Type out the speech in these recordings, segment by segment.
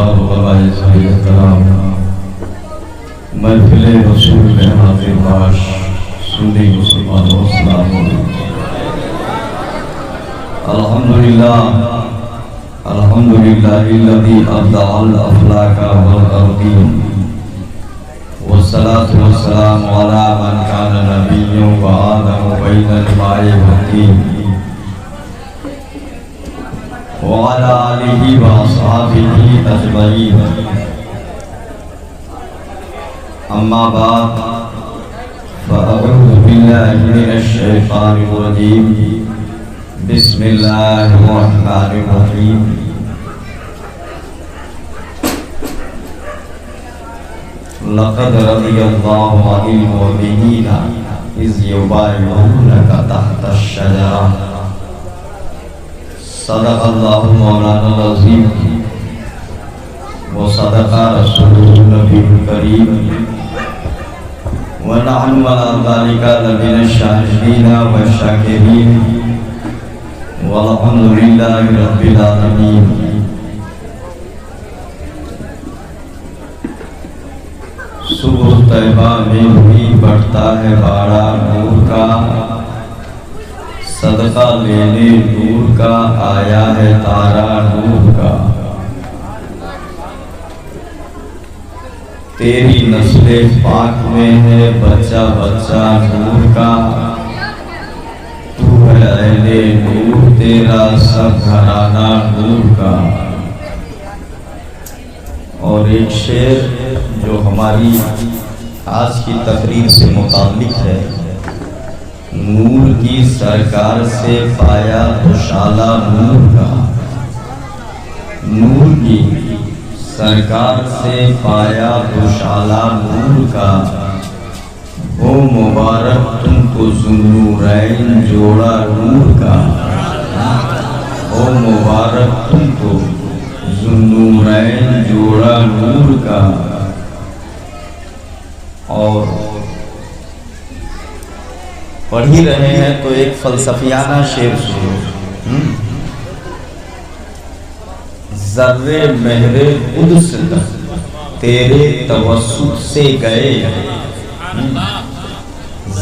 احباب و قبائل احترام، محفل رسول میں حاضر باش سنی مسلمانوں السلام علیکم۔ الحمدللہ الذی ابدع الافلاک والارضین، والصلاة والسلام علی من کان نبی وآدم بین الماء والطین، وعلى آلہ وأصحابہ اجمعین۔ اما بعد فأعوذ باللہ من الشیطان الرجیم، بسم اللہ الرحمن الرحیم۔ لقد رضی اللہ عن المؤمنین اذ یبایعونک تحت الشجرہ، صدق اللہ مولانا العظیم وصدق رسولہ النبی الکریم، ونحن على ذلك لمن الشاهدين والشاكرين، والحمد لله رب العالمين۔ صبح طیبہ میں بھی بڑھتا ہے باڑا نور کا، صدقہ لینے نور کا آیا ہے تارا نور کا، تیری نسل پاک میں ہے بچہ بچہ نور کا، تو ہے اہل نور تیرا سب گھرانہ نور کا۔ اور ایک شعر جو ہماری آج کی تقریر سے متعلق ہے، نور کی سرکار سے پایا دوشالہ نور کا، نور کی سرکار سے پایا دوشالہ نور کا، ہو مبارک تم کو ذوالنورین جوڑا نور کا، ہو مبارک تم کو ذوالنورین جوڑا نور کا۔ اور پڑھ ہی رہے ہیں تو ایک فلسفیانہ شعر سنو۔ ذرے مہر قدس تک تیرے توسط سے گئے،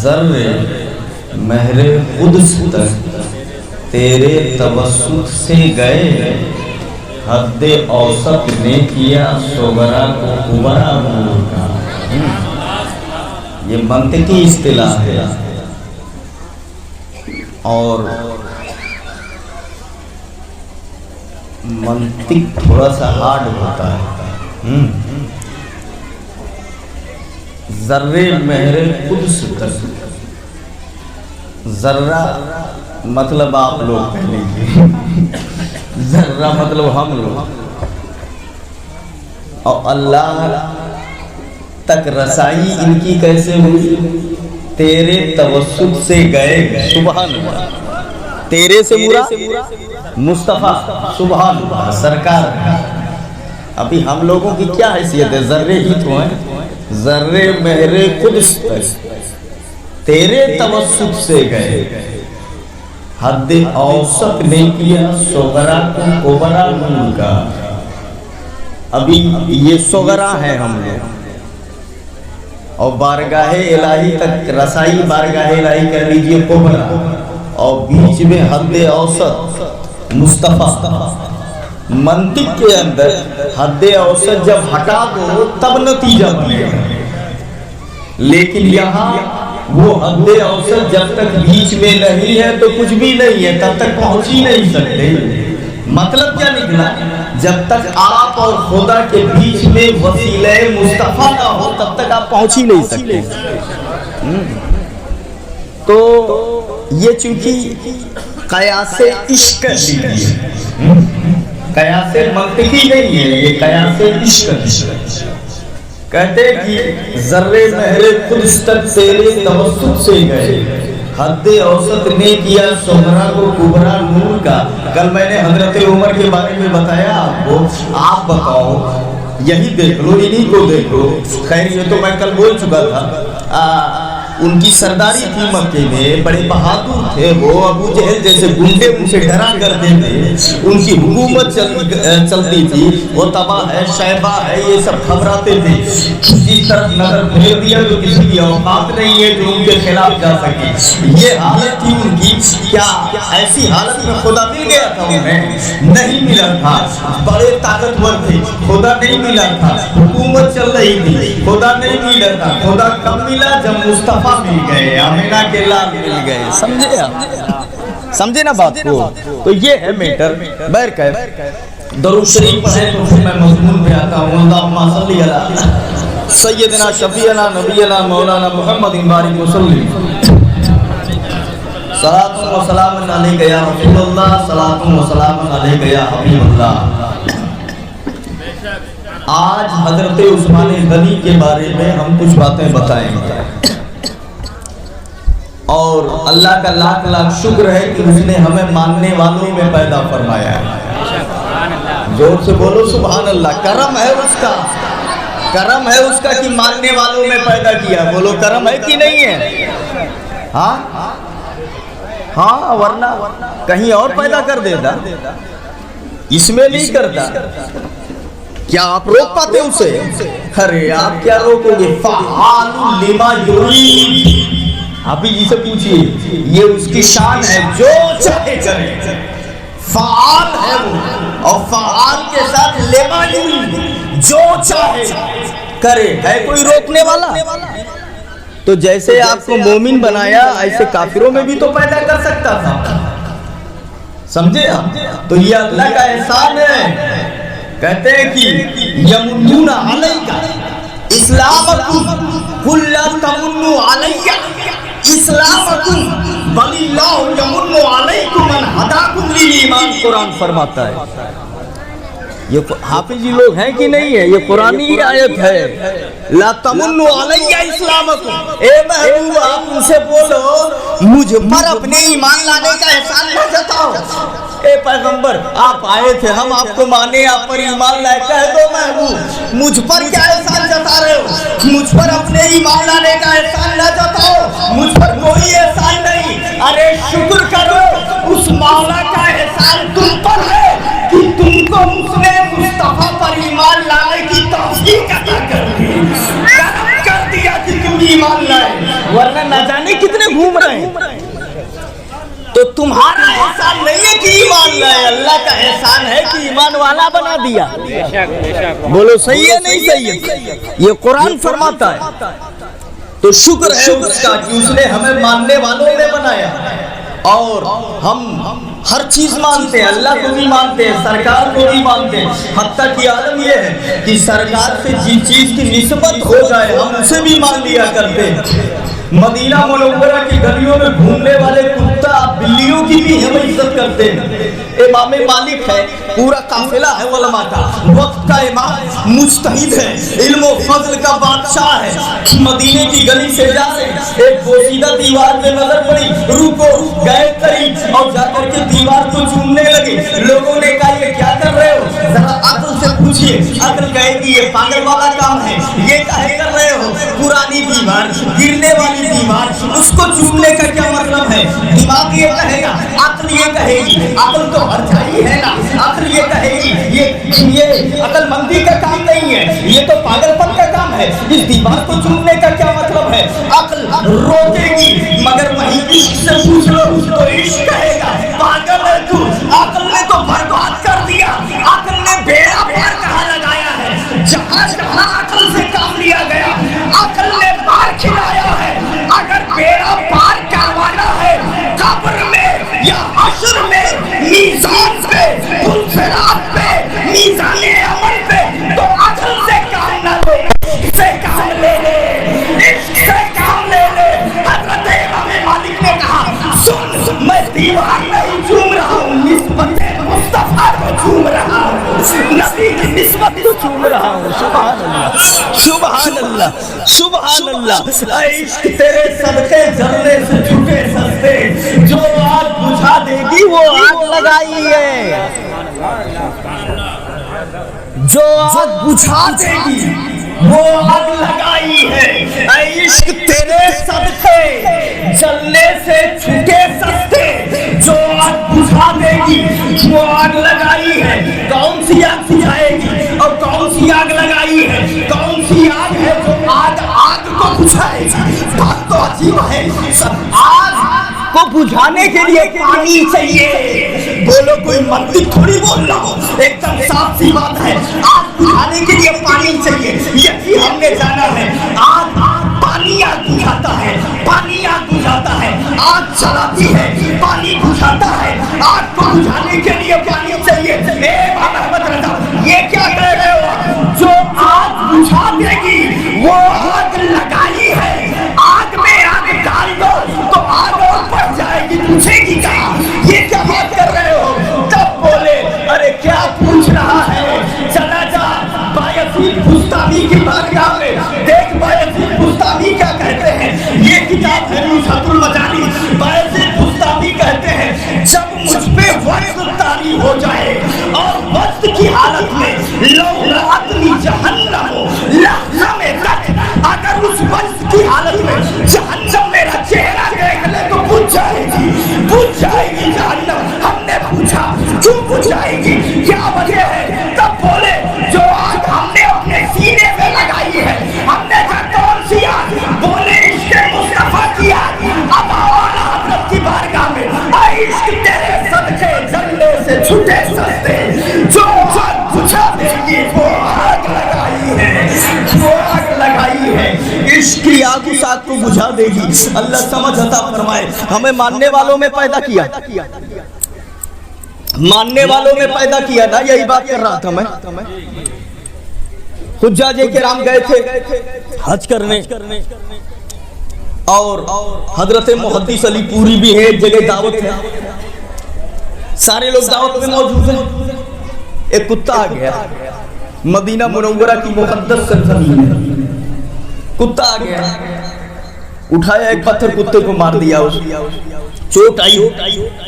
ذرے مہر قدس تک تیرے توسط سے گئے، حد اوسط نے کیا صغرا کو کبرا نور کا۔ یہ منطقی اصطلاح ہے اور منطق تھوڑا سا ہارڈ ہوتا ہے۔ ذرے مہر قدس تک، ذرہ مطلب آپ لوگ کہہ لیجیے، ذرہ مطلب ہم لوگ، اور اللہ تک رسائی ان کی کیسے ہوئی؟ تیرے توسط سے گئے، سبحان اللہ، تیرے سے مراد مصطفیٰ، سبحان اللہ، سرکار۔ ابھی ہم لوگوں کی کیا حیثیت ہے؟ ذرے ہی تو ہیں۔ ذرے مہر قدس تک تیرے توسط سے گئے، حد اوسط نے کیا صغرا کو کبرا نور کا۔ ابھی یہ صغرا ہے ہم لوگ، اور بارگاہ الہی تک رسائی، بارگاہ الہی کہہ لیجئے کبرا، اور بیچ میں حد اوسط مصطفیٰ۔ منطق کے اندر حد اوسط جب ہٹا دو تب نتیجہ بنے گا، لیکن یہاں وہ حد اوسط جب تک بیچ میں نہیں ہے تو کچھ بھی نہیں ہے، تب تک پہنچ ہی نہیں سکتے۔ مطلب کیا نکلا؟ جب تک آپ اور خدا کے بیچ میں وسیلہ مصطفیٰ نہ ہو تب تک آپ پہنچ ہی نہیں سکتے۔ تو یہ چونکہ قیاس عشق لیجیے، قیاس منطقی نہیں ہے، یہ قیاس عشق کہتے کہ ذرے مہر قدس تک تیرے توسط سے گئے، حد اوسط نے کیا صغرا کو کبرا نور کا۔ کل میں نے حضرت عمر کے بارے میں بتایا آپ کو، آپ بتاؤ، یہی دیکھ لو، انہی کو دیکھ لو۔ خیر یہ تو میں کل بول چکا تھا، उनकी सरदारी थी मक्के में, बड़े बहादुर थे वो। अबू जहल जैसे गुंडे उनसे डरा करते थे, उनकी हुकूमत चलती थी। वो तबाह है, शैबा है, ये सब घबराते थे। जिस तरफ नजर फेर दिया तो किसी की औकात नहीं है जो उनके खिलाफ जा सके। ये हालत थी उनकी। क्या ऐसी हालत में खुदा मिल गया था उन्हें? नहीं मिला था। बड़े ताकतवर थे, खुदा नहीं मिला था। हुकूमत चल रही थी, खुदा नहीं मिला था। खुदा कब मिला? जब मुस्तफा मिल गए, आमिना के लाल मिल गए। समझे आप? समझे ना बात को? तो ये है मैटर। बहरकैफ दरूद शरीफ पढ़े तो फिर मैं मजमून पे आता हूँ। अल्लाहुम्मा सल्ली अला सय्यदना शफीअना नबियना मौलाना मुहम्मदिन बारिक वसल्लम। सलातुन व सलामुन अलैका या रसूलल्लाह, सलातुन व सलामुन अलैका या हबीबल्लाह। आज हजरत उस्मान गनी के बारे में हम कुछ बातें बताएंगे और अल्लाह का लाख लाख शुक्र है कि उसने हमें मानने वालों में पैदा फरमाया है। जोर से बोलो सुभान अल्लाह। करम है उसका, करम है उसका कि मानने वालों में पैदा किया। बोलो करम है कि नहीं है? हाँ हाँ, वरना कहीं और पैदा कर देता, इसमें नहीं करता। क्या आप रोक पाते उसे? अरे आप क्या रोकोगे? फ़आलुल लिमा युरीद। आप ही जी से पूछिए, ये उसकी शान है, जो चाहे करे। फ़आल है वो, और फ़आल के साथ लिमा युरीद, जो चाहे करे। है कोई रोकने वाला? तो जैसे आपको मोमिन बनाया, ऐसे काफिरों में भी तो पैदा कर सकता था। समझे आप? तो ये अल्लाह का एहसान है। कहते हैं कि यमुन्नुना अलैका इस्लामकुम कुल्ला तमुन्नु अलैया इस्लामकुम बलिल्लाहु यमुन्नु अलैकुम मन हदाकुम लिल ईमान। कुरान फरमाता है। ये हाफिज जी लोग हैं कि नहीं है? ये कुरानी ही आयत है। ला तमुन्नु अलैया इस्लामकुम। ए महबूब, आप उनसे बोलो मुझ पर अपने ईमान लाने का एहसान न जताओ। ए पैगंबर, आप आए थे, हम आपको माने, आप पर ईमान लाए। कह दो महबूब, मुझ पर क्या एहसान जता रहे हो? मुझ पर अपने ईमान लाने का एहसान न जताओ। मुझ पर कोई एहसान नहीं। अरे शुक्र करो उस मौला का एहसान तुम पर है कि तुमको उसने मुस्तफा पर ईमान लाने की तौफीक अता कर दी, करम कर दिया कि तुम ईमान लाए, वरना न जाने कितने घूम रहे हैं। तो तुम्हारा एहसान नहीं है कि ईमान लाए, अल्लाह का एहसान है कि ईमान वाला बना दिया। बोलो सही है नहीं सही है? ये कुरान फरमाता है। तो शुक्र है उसका कि उसने हमें मानने वालों में बनाया। और हम हर चीज मानते हैं, अल्लाह को भी मानते हैं, सरकार को भी मानते हैं। हत्ता की आलम यह है कि सरकार से जिस चीज की निस्बत हो जाए हम उसे भी मान लिया करते हैं। मदीना मुनव्वरा की गलियों में घूमने वाले कुत्ता बिल्लियों की भी हम इज्जत करते हैं। इमाम मालिक है, पूरा काफिला है उलमा का, वक्त का इमाम, मुज्तहिद है, इल्म व फज़ल का बादशाह है। मदीने की गली से जा रहे, एक बोसीदा दीवार पे नजर पड़ी, रुको, गए करीब और जाकर के दीवार को चूमने लगे। लोगों ने कहा ये क्या कर रहे हो? जरा अक्ल से पूछिए। अक्ल कहेगी ये पागल वाला काम है, ये काहे कर रहे हो? पुरानी दीवार, गिरने वाली दीवार, उसको चूमने का क्या मतलब है? दिमाग ये कहेगा, अक्ल ये कहेगी, अक्ल तो हर जाई है ना। अक्ल ये कहेगी ये अक्लमंदी का काम नहीं है, ये तो पागलपन का काम है। इस दीवार को चूमने का क्या मतलब है? अक्ल रोकेगी, मगर वही इश्क से पूछ लो तो इश्क कहेगा पागल है तू। अक्ल ने तो बर्बाद कर दिया, अक्ल ने बेड़ा पार कहाँ लगाया है? जहाँ जहाँ अक्ल से काम लिया गया, अक्ल ने पार खिलाया है। अगर बेड़ा पार करवाना है कब्र में या हश्र में, मीज़ान पे, पुलसिरात पे, मीज़ाने अमल पे, तो अक्ल से काम ना ले, से काम ले ले, इश्क से काम ले ले। हज़रत इमाम मालिक ने कहा सुन, मैं दीवार नहीं चूम रहा हूँ, निस्बत मुस्तफा को चूम रहा हूँ, नबी की निस्बत को चूम रहा हूँ। सुभान अल्लाह, सुभान अल्लाह, सुभान अल्लाह। इश्क तेरे सदके जलने से छूटे सस्ते, जो आग बुझा देगी वो आग लगाई है, जो आग बुझा देगी वो आग लगाई है। ऐ इश्क तेरे सदके जलने से छूटे सस्ते, जो आग बुझा देगी वो आग लगाई है। कौन सी आग बुझाएगी और कौन सी आग लगाई है? कौन सी आग है जो आग आग को बुझाएगी? बात तो अजीब है। आग को बुझाने के लिए पानी चाहिए। बोलो कोई मंदिर थोड़ी बोल रहा हो, एकदम साफ सी बात है। आग बुझाने के लिए पानी चाहिए, यही हमने जाना है। आग पानी आग बुझाता है, पानी आग बुझाता है। आग चलाती है, पानी बुझाता है। आग को बुझाने के लिए पानी चाहिए। ए मोहम्मद रजा, ये क्या कह रहे हो? जो आग बुझा देगी वो आग लगाई है। आग में आग डाल दो तो आग और बढ़ जाएगी, पूछेगी क्या? ये क्या बात कर रहे हो? तब बोले अरे क्या पूछ रहा है, चला जा बायजीद बुस्तामी की बारगाह में, देख बायजीद बुस्तामी क्या कहते हैं। ये किताब है नुज़हतुल मजानी। बायजीद बुस्तामी कहते हैं जब मुझ पे वक्त तारी हो जाए और वक्त की हालत में लौलातनी जहन्नम हो लहज़ा में तक, अगर उस वक्त की हालत में जहन्नम मेरा चेहरा देख ले तो बुझ जाएगी जहन्नम। हमने पूछा क्यों बुझ जाएगी, क्या वजह है? तब बोले जो आग हमने अपने सीने में लगाई है। हमने कहा कौन सी आग? बोले इश्क़ मुस्तफा की आग। अब आला हज़रत की बारगाह में, ऐ इश्क़ तेरे सदके जलने से छूटे सस्ते, जो आग बुझा देगी वो आग लगाई है, वो आग लगाई है। इश्क़ की आग उस आग को बुझा देगी। अल्लाह समझ अता फरमाए। हमें मानने वालों में पैदा किया, मानने वालों में पैदा किया ना, यही बात कर रहा था मैं। हुज्जाजे किराम गए थे हज करने और हजरत मुहद्दिस अली पूरी भी है, एक जगह दावत है, सारे लोग दावत में मौजूद हैं। एक कुत्ता आ गया, मदीना मुनव्वरा की मुक़द्दस सरज़मीन में कुत्ता आ गया, उठाया एक पत्थर, कुत्ते को मार दिया। चोट आई,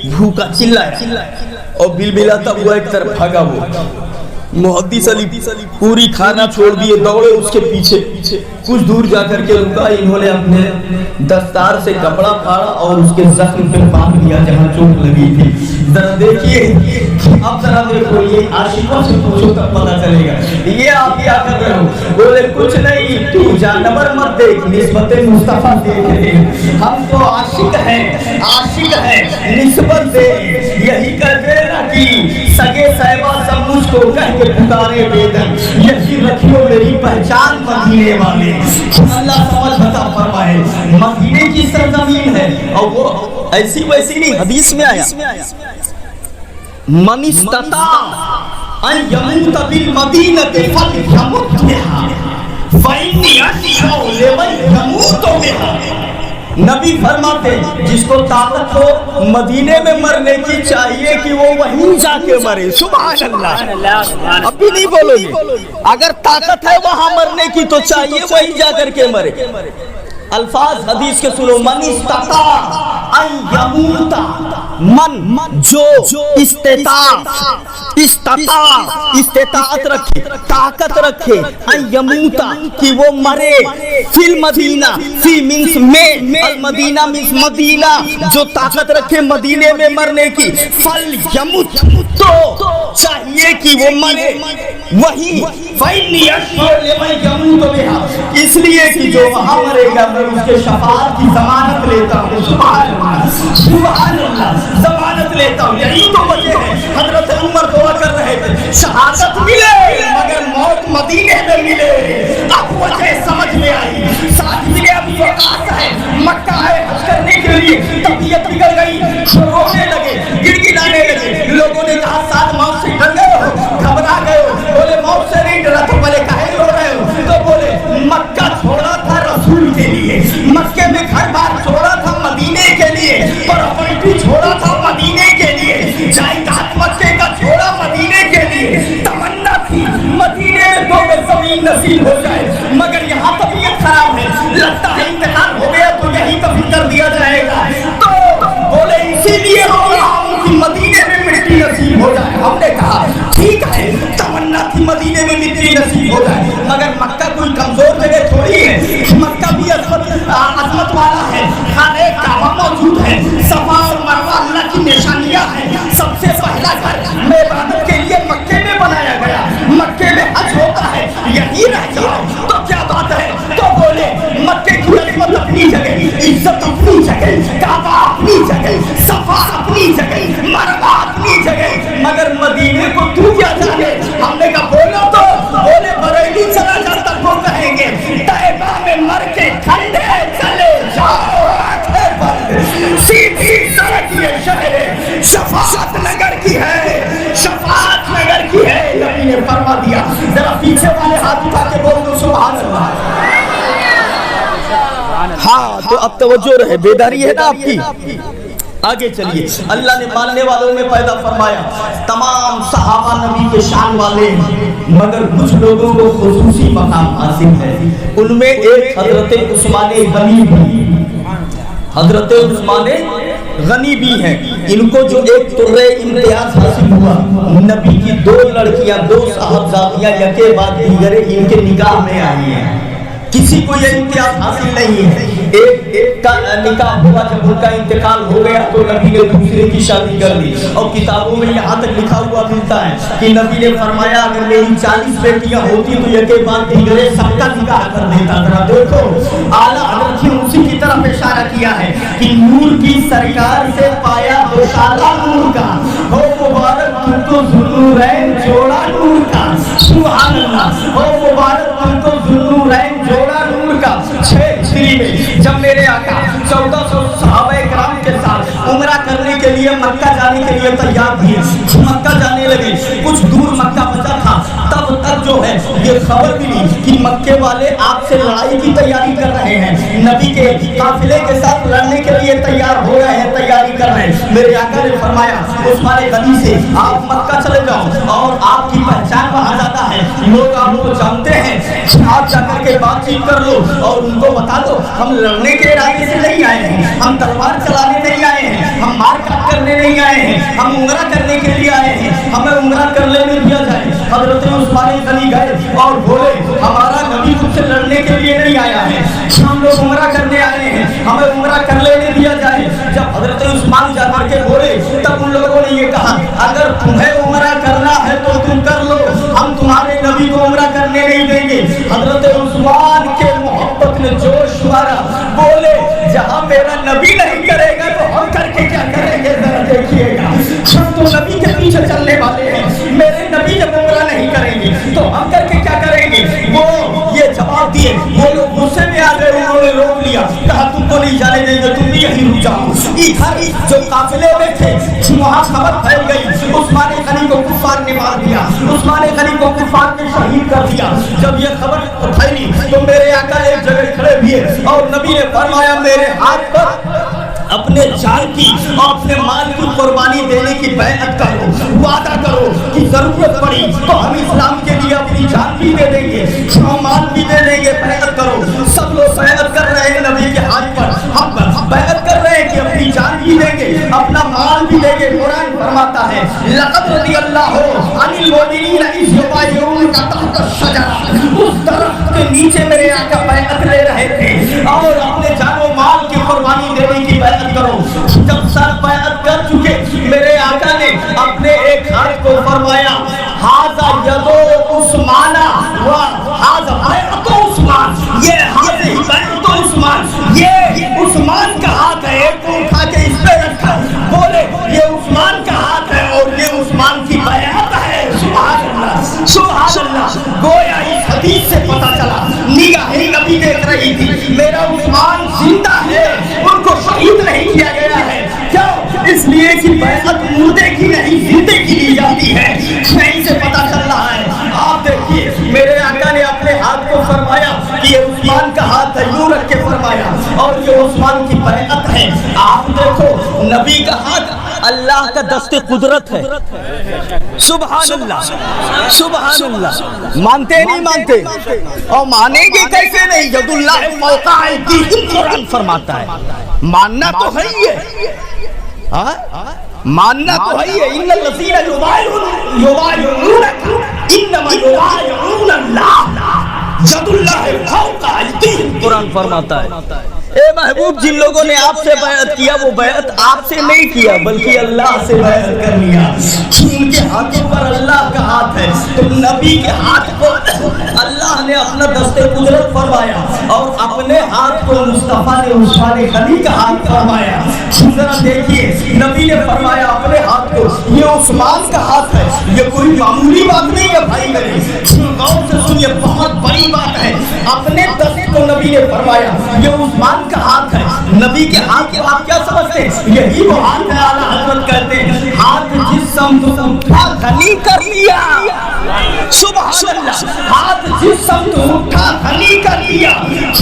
भूखा चिल्लाया और बिलबिलाता हुआ एक तरफ भागा। वो मुहद्दिस अली पूरी खाना छोड़ दिए, दौड़े उसके पीछे। कुछ दूर जाकर के रुका, इन्होंने अपने दस्तार से कपड़ा फाड़ा और उसके जख्म पे बांध दिया जहाँ चोट लगी थी। जरा देखिए, अब जरा देखो, ये आशिकों से पूछो तब पता चलेगा। ये आप क्या कर रहे हो? बोले कुछ नहीं, तू जानवर मत देख, निस्बत मुस्तफा देख रहे। हम तो आशिक हैं, आशिक हैं, निस्बत दे। यही कहते ना कि सगे सहबा सब मुझको कह के पुकारे बेदन, यही रखियो मेरी पहचान मदीने वाले। अल्लाह समझ बता फरमाए, मदीने की सरजमीन है और वो ऐसी वैसी नहीं। हदीस में आया मन इस्तता अन यमूत बिल मदीनति फलयमुत बिहा फइन्नी अशौ लिमन यमूत बिहा। नबी फरमाते जिसको ताकत हो मदीने में मरने की चाहिए कि वो वहीं जाके मरे। सुभान अल्लाह। अभी नहीं बोलोगे, अगर ताकत है वहां मरने की तो चाहिए वहीं जाकर के मरे। अल्फाज हदीस के सुनो, मन इस्तता अन यमूता, मन जो इस्तेताअत रखे, ताकत रखे, अन यमूता कि वो मरे, फिल मदीना, फी मींस में, अल मदीना मींस मदीना, जो ताकत रखे मदीने में मरने की, फल यमुत तो चाहिए कि वो मरे वही, इसलिए कि जो वहां मरेगा मैं उसके शफाअत की जमानत लेता हूँ। सुभान अल्लाह, जमानत लेता हूँ। यही तो वजह है हजरत उमर दुआ कर रहे थे, शहादत मिले मगर मौत मदीने में मिले। अब वजह समझ में आई। साथ में अब वक़्त है, मक्का है हज करने के लिए, तबीयत बिगड़ गई, रोने लगे, गिड़गिड़ाने लगे। लोगों ने कहा साथ मौत से डर गए हो, घबरा गए हो। बोले मौत से नहीं डरा तो बोले काहे रो रहे हो? तो बोले मक्का छोड़ा था रसूल के लिए, मक्के में घर बार छोड़ा था मदीने के लिए, प्रॉपर्टी छोड़ा था मदीने के लिए, जायदाद मक्के का छोड़ा मदीने के लिए। तमन्ना थी मदीने में दो गज ज़मीन नसीब हो जाए, मगर यहाँ तबीयत खराब है, लगता है इंतकाल हो गया तो यही दफन कर दिया जाएगा। तो बोले इसीलिए रो रहा हूँ कि मदीने में मिट्टी नसीब हो जाए। हमने कहा ठीक है, तमन्ना थी مدینے میں مٹی نصیب ہو جائے، مگر مکہ کوئی کمزور جگہ تھوڑی ہے، مکہ بھی عظمت والا ہے، خانہ کعبہ موجود ہے، صفا اور مروہ اللہ کی نشانیاں ہیں، سب سے پہلا گھر عبادت کے لیے مکے میں بنایا گیا، مکے میں حج ہوتا ہے، یہی رہ جاؤ تو کیا بات ہے؟ تو بولے مکے کی عظمت اپنی جگہ، عزت اپنی جگہ، کعبہ اپنی جگہ، صفا اپنی جگہ، مروہ اپنی جگہ، مگر مدینے کو تو کیا جانے؟ ہم نے کہا بولو تو، بولے بریلی چلا جاتا کو کہیں گے طیبہ میں مر کے کھنڈے چلے جاؤ، سیدھی سڑک یہ شہر شفاعت نگر کی ہے، شفاعت نگر کی ہے، نبی نے فرما دیا۔ ذرا پیچھے والے ہاتھ اٹھا کے بول دو سبحان اللہ۔ ہاں تو اب توجہ رہے، بیداری ہے نا آپ کی۔ آگے چلیے، اللہ نے ماننے والوں میں پیدا فرمایا، تمام صحابہ نبی کے شان والے ہیں، مگر کچھ لوگوں کو خصوصی مقام حاصل ہے، ان میں ایک حضرت عثمان غنی بھی، حضرت عثمان غنی بھی ہیں۔ ان کو جو ایک طرح امتیاز حاصل ہوا، نبی کی 2 لڑکیاں، 2 صاحبزادیاں یکے بعد دیگر ان کے نکاح میں آئی ہیں، کسی کو یہ امتیاز حاصل نہیں ہے۔ ایک کا نکاح ہوا، جب ان کا انتقال ہو گیا تو نبی نے دوسرے کی شادی کر لی، اور کتابوں میں یہاں تک لکھا ہوا ملتا ہے کہ نبی نے فرمایا اگر میری 40 بیٹیاں ہوتی تو یکے بعد دیگرے سب کا نکاح کر دیتا۔ ذرا دیکھو اعلیٰ حضرت نے اسی کی طرف اشارہ کیا ہے کہ نور کی سرکار سے پایا دوشالہ نور کا، ہو مبارک تم کو ذوالنورین جوڑا نور کا، سبحان اللہ، ہو مبارک تم کو ذوالنورین جوڑا نور کا۔ 6 ہجری میں جب میرے آقا 1400 صحابہ کرام کے ساتھ عمرہ کرنے کے لیے مکہ جانے کے لیے تیار تھے، مکہ جانے لگے، کچھ دور مکہ بچا تھا، تب تک جو ہے یہ خبر ملی کہ مکے والے آپ سے لڑائی کی تیاری کر رہے ہیں، نبی کے قافلے کے ساتھ لڑنے کے لیے تیار ہو رہے ہیں، تیاری کر رہے ہیں۔ میرے آقا نے فرمایا عثمان غنی سے آپ مکہ چلے جاؤ اور آپ کی پہچان وہاں جاتا ہے، لوگ آپ کو جانتے ہیں، آپ جا کر کے بات چیت کر لو اور ان کو بتا دو ہم لڑنے کے ارادے سے نہیں آئے ہیں، ہم تلوار چلانے نہیں آئے ہیں، ہم مار کاٹ کرنے نہیں آئے ہیں، ہم عمرہ کرنے کے لیے آئے ہیں، ہمیں عمرہ کر لینے دیا جائے۔ حضرت عثمان غنی گئے اور بولے ہمارا نبی تم سے لڑنے کے لیے نہیں آیا ہے، ہم لوگ عمرہ کرنے آئے ہیں، ہمیں عمرہ کر لینے دیا جائے۔ جب حضرت عثمان جا کر کے بولے تب ان لوگوں نے یہ کہا اگر تمہیں عمرہ کرنا ہے تو تم کر لو، ہم تمہارے نبی کو عمرہ کرنے نہیں دیں گے۔ حضرت عثمان کے محبت نے جوش مارا، بولے جہاں میرا نبی نہیں کرے گا تو ہم کر کے کیا کریں گے، ذرا دیکھیے گا، ہم تو نبی کے پیچھے چلنے والے ہیں، میرے نبی جب عمرہ نہیں کریں گے تو ہم کر کے کیا کریں گے۔ وہ یہ جواب دیے، وہ لوگ غصے میں آ گئے، انہوں نے روک لیا، کہا تم کو نہیں جانے دیں گے، تم بھی یہیں رک جاؤ۔ ادھر جو قافلے میں تھے وہاں خبر پھیل گئی، عثمان غنی کو کفار نے مار دیا، عثمان غنی کو کفار نے شہید کر دیا۔ جب یہ خبر پھیلی تو میرے آقا ایک جگہ کھڑے ہوئے اور نبی نے فرمایا میرے ہاتھ پر اپنے جان کی اور اپنے مال کی قربانی دینے کی بیعت کرو، وعدہ کرو کہ ضرورت پڑی تو ہم اسلام کے لیے اپنی جان بھی دے دیں گے، مال بھی دے دیں گے، بیعت کرو۔ سب لوگ بیعت کر رہے ہیں نبی کے ہاتھ پر، ہم بیعت کر رہے ہیں کہ اپنی جان بھی دیں گے، اپنا مال بھی دیں گے۔ قرآن فرماتا ہے لقد رضی اللہ عن المؤمنین اذ یبایعونک تحت الشجرہ، اس درخت کے نیچے میرے آقا بیعت لے رہے تھے اور اپنے جان و مال کی قربانی دینے کی بیعت کرو۔ جب سب بیعت کر چکے میرے آقا نے اپنے ایک ہاتھ کو فرمایا ھذا یدو عثمان و ھذا بیعت عثمان، یہ ہاتھ ہی بیعت عثمان، یہ عثمان کا ہاتھ ہے، ایک کو اٹھا کے اس پہ رکھا، بولے یہ عثمان کا ہاتھ ہے اور یہ عثمان کی بیعت ہے۔ سبحان اللہ، سبحان اللہ۔ گویا اس حدیث سے پتہ چلا نگاہیں نبی دیکھ رہی تھی میرا عثمان زندہ ہے، ان کو شہید نہیں کیا گیا ہے، کیوں؟ اس لیے کہ بیعت مردے کی نہیں زندے کی لی جاتی ہے، نہیں سے پتہ چل رہا ہے۔ آپ دیکھیے میرے آقا نے اپنے ہاتھ کو فرمایا کہ یہ عثمان کا ہاتھ ہے، یوں رکھ کے فرمایا اور یہ عثمان کی بیعت ہے۔ آپ دیکھو نبی کا ہاتھ اللہ کا دست قدرت ہے، سبحان اللہ، سبحان اللہ۔ مانتے نہیں مانتے اور مانیں گے کیسے نہیں، ید اللہ فوق ایدیہم قرآن فرماتا ہے، ماننا تو ہے ہی ہے، ماننا تو ہے ہی ہے۔ ان الذین یبایعونک इन्नमा युबाइऊन अल्लाह यदुल्लाह फौका अयदीहिम। कुरान फरमाता है ए महबूब, जिन लोगों ने आपसे बैअत किया वो बैअत आपसे नहीं किया बल्कि अल्लाह से बैअत कर लिया। उनके हाथों पर अल्लाह का हाथ है, तो नबी के हाथ को अल्लाह ने अपना दस्ते कुदरत फरमाया और अपने हाथ को मुस्तफा ने उस्मान गनी का हाथ फरमाया। जरा देखिए, नबी ने फरमाया अपने हाथ को, ये उस्मान का हाथ है, ये कोई मामूली बात नहीं है भाई मेरे, गौर से सुनिए, बहुत बड़ी बात है। अपने दस्ते को नबी ने फरमाया ये उस्मान का हाथ है। नबी के हाथ को आप क्या समझते हैं? यही वो हाथ है, आला हज़रत कहते हैं हाथ जिस समत उठा धनी कर लिया। सुभान अल्लाह, हाथ जिस समत उठा धनी कर लिया।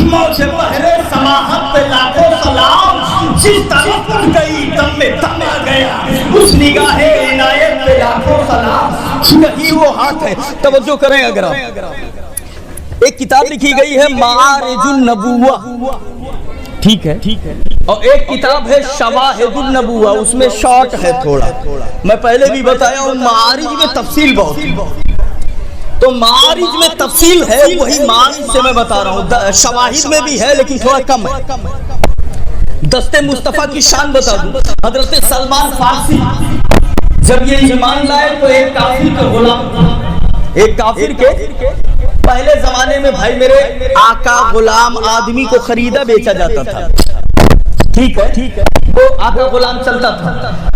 मौज बहरे समाहत पे लाखों सलाम, जिस तरफ उठ गई दम में दम आ गया, उस निगाहे इनायत पे लाखों सलाम। यही वो हाथ है। तवज्जो करें, अगर आप एक किताब लिखी गई है मारिजुन नबुव्वा, ठीक है, और एक किताब है शवाहिदुन नबुव्वा, उसमें शॉर्ट है थोड़ा, मैं पहले भी बताया हूँ। मारिज में तफसील बहुत, तो मारिज में तफसील है, वही मारिज से मैं बता रहा हूँ। शवाहिद में भी है लेकिन थोड़ा कम है। दस्ते मुस्तफा की शान बता दूं, हजरत सलमान फारसी जब ये ईमान लाए तो एक काफिर के गुलाम, एक काफिर के, पहले जमाने में भाई मेरे आका गुलाम आदमी को खरीदा बेचा जाता था, ठीक है, वो आका गुलाम चलता था।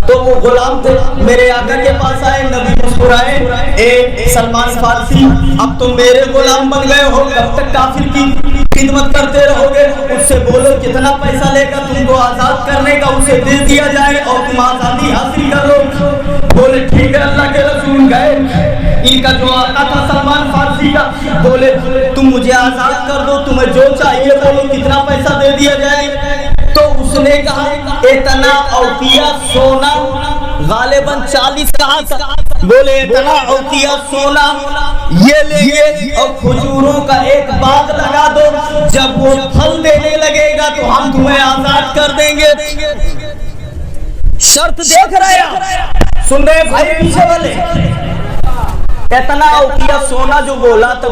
तो वो गुलाम थे, मेरे आका के पास आए, नबी मुस्कुराए, ए सलमान फारसी अब तुम मेरे गुलाम बन गए हो, कब तक काफिर की खिदमत करते रहोगे? उससे बोलो कितना पैसा लेगा तुमको आजाद करने का, उसे दे दिया जाए और तुम आजादी हासिल कर लो। बोले ठीक है, अल्लाह के रसूल गए, इनका जो आका था सलमान फारसी का, बोले तुम मुझे आजाद कर दो, तुम्हें जो चाहिए बोलो, कितना पैसा दे दिया जाए? तो उसने कहा इतना औकिया सोना, गालिबन 40 कहा था, बोले इतना औकिया सोना ये लेंगे और खजूरों का एक बाग लगा दो, जब वो फल देने लगेगा तो हम तुम्हें आजाद कर देंगे। शर्त देख रहे हैं, सुन रहे भाई पीछे वाले, इतना औकिया सोना जो बोला तो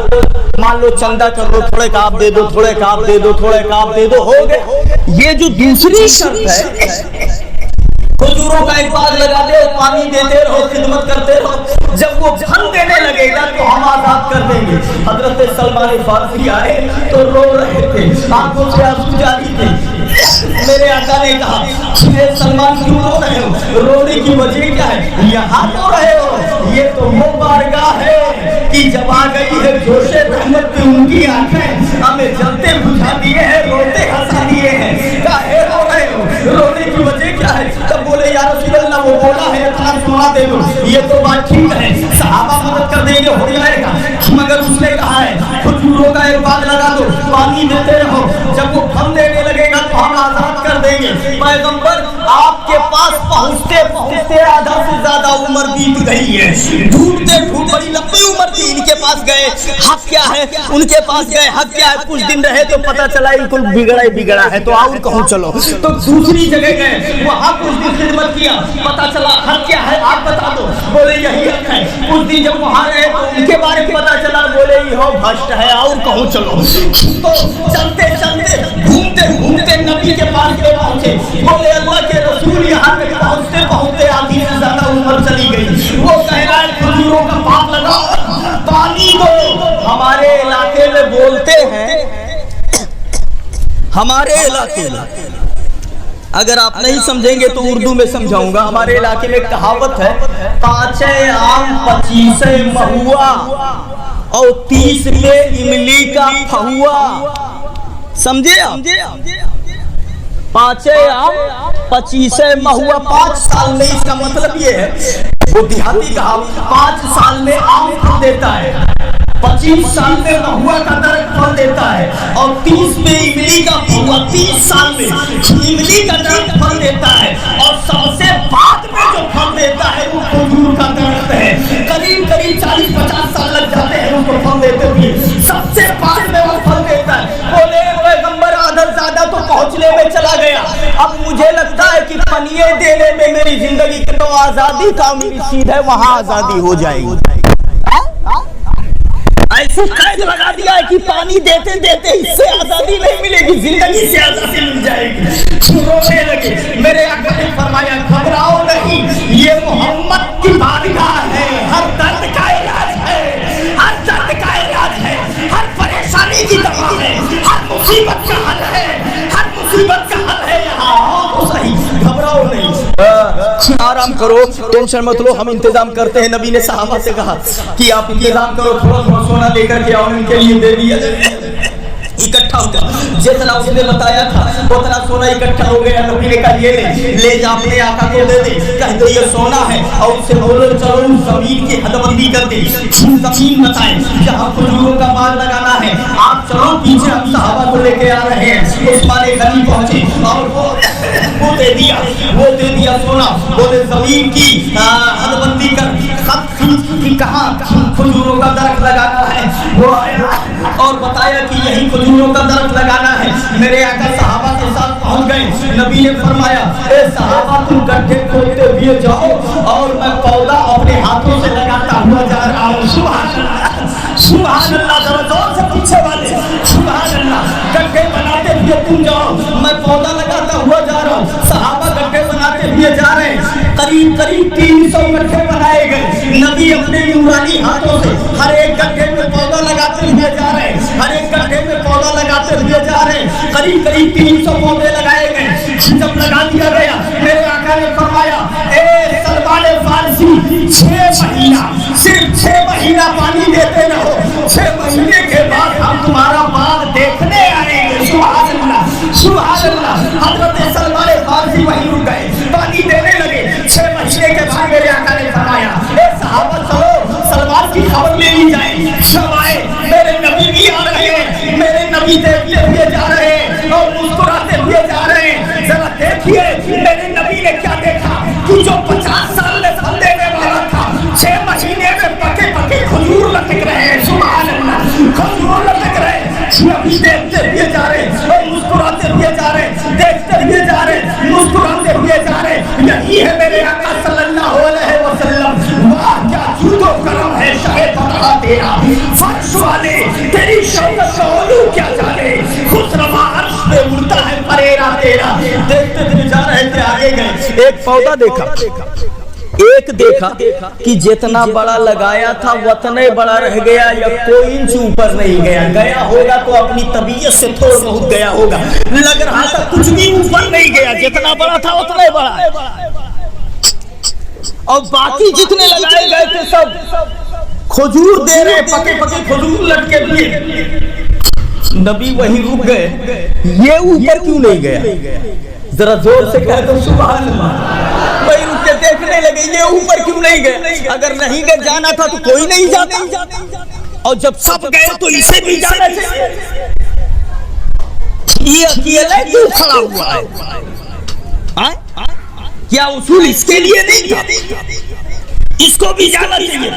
मान लो चंदा कर लो, थोड़े काप दे दो, थोड़े काप दे दो, थोड़े काप दे दो, हो गए। ये जो दूसरी शर्त है, खजूरों का एक बाग लगा दे, पानी देते रहो, खिदमत करते रहो, जब वो फल देने लगेगा तो हम आजाद कर देंगे। हजरत सलमान फारसी आए तो रो रहे थे, आंखों से आंसू जारी थे। मेरे आका ने कहा सलमान क्यों रो रहे हो, रोने की वजह क्या है? यहाँ रो रहे हो, ये तो वो बारगाह है कि जब आ गई है जोशे रहमत पे उनकी आंखें हमें जलते बुझा दिए हैं, रोते हंसा दिए हैं। काहे रो रहे हो, रोने की वजह क्या है? तब बोले या रसूल अल्लाह वो बोला है इतना सोना दे दो, ये तो बात ठीक है, सहाबा मदद कर देंगे, हो जाएगा, मगर उसने कहा है खजूरों का एक बाग लगा दो, पानी देते रहो, जब वो फल देने लगेगा तो हम आजाद कर देंगे। पैगंबर आपके पास पहुंचते पहुंचते आधा से ज्यादा उम्र बीत गई है, ढूंढते ढूंढ बड़ी लंबी उम्र थी, इनके पास गए, हक क्या है, उनके पास गए, हक क्या है, कुछ दिन रहे तो पता चला इनको बिगड़ा है, तो और कहूँ चलो, तो दूसरी जगह गए, वहां कुछ दिन खिदमत किया, पता चला हक क्या है आप बता दो, बोले यही हक है। कुछ दिन जब वहां गए तो उनके बारे में पता चला, बोले ये हो भ्रष्ट है, और कहूँ चलो। तो चलते चलते घूमते घूमते नबी के पास के पहुंचे, बोले अल्लाह के रसूल यहाँ तक पहुंचते पहुंचते आधी से ज्यादा उम्र चली गई। वो कह रहा है खजूरों का बाग लगाओ, पानी दो। हमारे इलाके में बोलते हैं, हमारे इलाके में, अगर आप नहीं समझेंगे तो उर्दू में समझाऊंगा। हमारे इलाके में कहावत है, 5 आम 25 महुआ और 30 में इमली का फहुआ। समझे आप? 5 आम 25 महुआ, 5 साल में, इसका मतलब ये है, वो देहाती कहावत, 5 साल में आम फल देता है, 25 साल में महुआ का दरख्त फल देता है, और 30 में इमली का फहुआ, 30 साल में इमली का दरख्त फल देता है, और सबसे बाद में जो फल देता है वो खजूर का दरख्त है। करीब करीब 40-50 साल लग जाते हैं उसको फल देते हुए, सबसे बाद में वो फल देता है। बोले पैगंबर आधा ज्यादा तो पहुंचने में चला गया, अब मुझे लगता है कि पनिये देने में मेरी जिंदगी की तो आजादी का उम्मीद है, वहां आजादी हो जाएगी। ایسے قید لگا دیا ہے کہ پانی دیتے دیتے اس سے آزادی نہیں ملے گی، زندگی سے آزادی مل جائے گی۔ رونے لگے۔ میرے آقا نے فرمایا گھبراؤ نہیں، یہ محمد کی بارگاہ ہے، ہر درد کا علاج ہے، ہر درد کا علاج ہے، ہر پریشانی کی دوا ہے، ہر مصیبت کا حل ہے، ہر مصیبت کا حل ہے یہاں۔ تو صحیح، گھبراؤ نہیں، آرام کرو، ٹینشن مت لو، ہم انتظام کرتے ہیں۔ نبی نے صحابہ سے کہا کہ آپ انتظام کرو، تھوڑا تھوڑا سونا لے کر کے آؤ، ان کے لیے دے دیا اکٹھا ہو گیا، جتنا اس نے بتایا تھا اتنا سونا اکٹھا ہو گیا۔ نبی نے کہا یہ لے جا اپنے آقا کو دے دے، کہہ دو یہ سونا ہے، اور اس سے بولو چلو زمین کی حد بندی کر دے، زمین بتائیں جہاں کھجوروں کا باغ لگانا ہے، آپ چلو پیچھے، ہم صحابہ کو لے کے آ رہے ہیں۔ عثمان غنی پہنچے اور وہ دے دیا سونا، بولے زمین کی حد بندی کر، خط کی کہاں کھجوروں کا درخت لگانا ہے، وہ آیا اور بتایا کہ یہی کھجوروں کا درخت لگانا ہے۔ میرے آقا صحابہ کے ساتھ پہنچ گئے۔ نبی نے فرمایا اے صحابہ تم گڈھے کھودتے ہوئے جاؤ اور میں پودا اپنے ہاتھوں سے لگاتا ہوا جا رہا ہوں۔ سبحان اللہ، سبحان اللہ، ذرا زور سے پیچھے والے سبحان اللہ۔ گڈھے بناتے ہوئے تم جاؤ، میں پودا لگاتا ہوا جا رہا ہوں۔ صحابہ گڈھے بناتے ہوئے جا رہے ہیں، قریب 300 گڈھے بنائے گئے۔ نبی اپنے نورانی ہاتھوں سے ہر ایک گڈھے میں پودا لگاتے ہوئے جا رہے ہیں، ہر ایک گڈھے میں پودا لگاتے ہوئے جا رہے ہیں۔ قریب 300 پودے لگائے گئے۔ جب لگا دیا گیا، میرے آقا نے فرمایا اے سلمان فارسی 6 مہینہ، صرف 6 مہینہ پانی دیتے رہو، 6 مہینے کے بعد ہم تمہارا باغ دیکھنے آئیں گے۔ سبحان اللہ، سبحان اللہ۔ حضرت سلمان فارسی وہیں رک گئے، پانی دینے لگے۔ 6 مہینے کے بعد میرے آقا نے فرمایا اے صحابہ چلو سلمان کی خبر لے لی جائے۔ سب آئے، میرے نبی بھی آ رہے ہیں، میرے نبی دیکھتے ہوئے جا رہے ہیں اور مسکراتے ہوئے جا رہے ہیں۔ ذرا دیکھیے میرے نبی نے کیا دیکھا کہ جو 50 سال میں پھل دینے والا تھا، 6 مہینے میں پکے پکے کھجور لٹک رہے ہیں۔ سبحان اللہ، کھجور لٹک رہے ہیں۔ نبی دیکھتے ہوئے جا رہے ہیں اور مسکراتے ہوئے جا رہے ہیں، دیکھتے ہوئے جا رہے ہیں، مسکراتے ہوئے جا رہے ہیں۔ یہی ہے میرے آقا صلی اللہ علیہ وسلم۔ واہ کیا جود و کرم ہے شاہ فتح تیرا، فرش والے تیری شوکت کا علو کیا جانے، خسروا عرش پہ اڑتا ہے پریرا تیرا۔ دیکھتے ہوئے جا رہے تھے، آگے گئے، ایک پودا دیکھا کہ جتنا بڑا لگایا تھا اتنا بڑا رہ گیا، یا کوئی انچ اوپر نہیں گیا، گیا ہوگا تو اپنی طبیعت سے تھوڑا بہت گیا ہوگا، لگ رہا تھا کچھ بھی اوپر نہیں گیا، جتنا بڑا تھا اتنا بڑا۔ اور باقی جتنے لگائے گئے تھے سب کھجور دے رہے، پکے پکے کھجور لٹکے ہوئے۔ نبی وہیں رک گئے، یہ اوپر کیوں نہیں گیا؟ ذرا زور سے کہہ دو سبحان اللہ۔ وہیں رک کے دیکھنے لگے یہ اوپر کیوں نہیں گئے؟ اگر نہیں گئے جانا تھا تو کوئی نہیں جاتا، اور جب سب گئے تو اسے بھی جانا چاہیے۔ یہ اکیلا کیوں کھڑا ہوا ہے؟ کیا اصول اس کے لیے نہیں تھا؟ اس کو بھی جانا چاہیے۔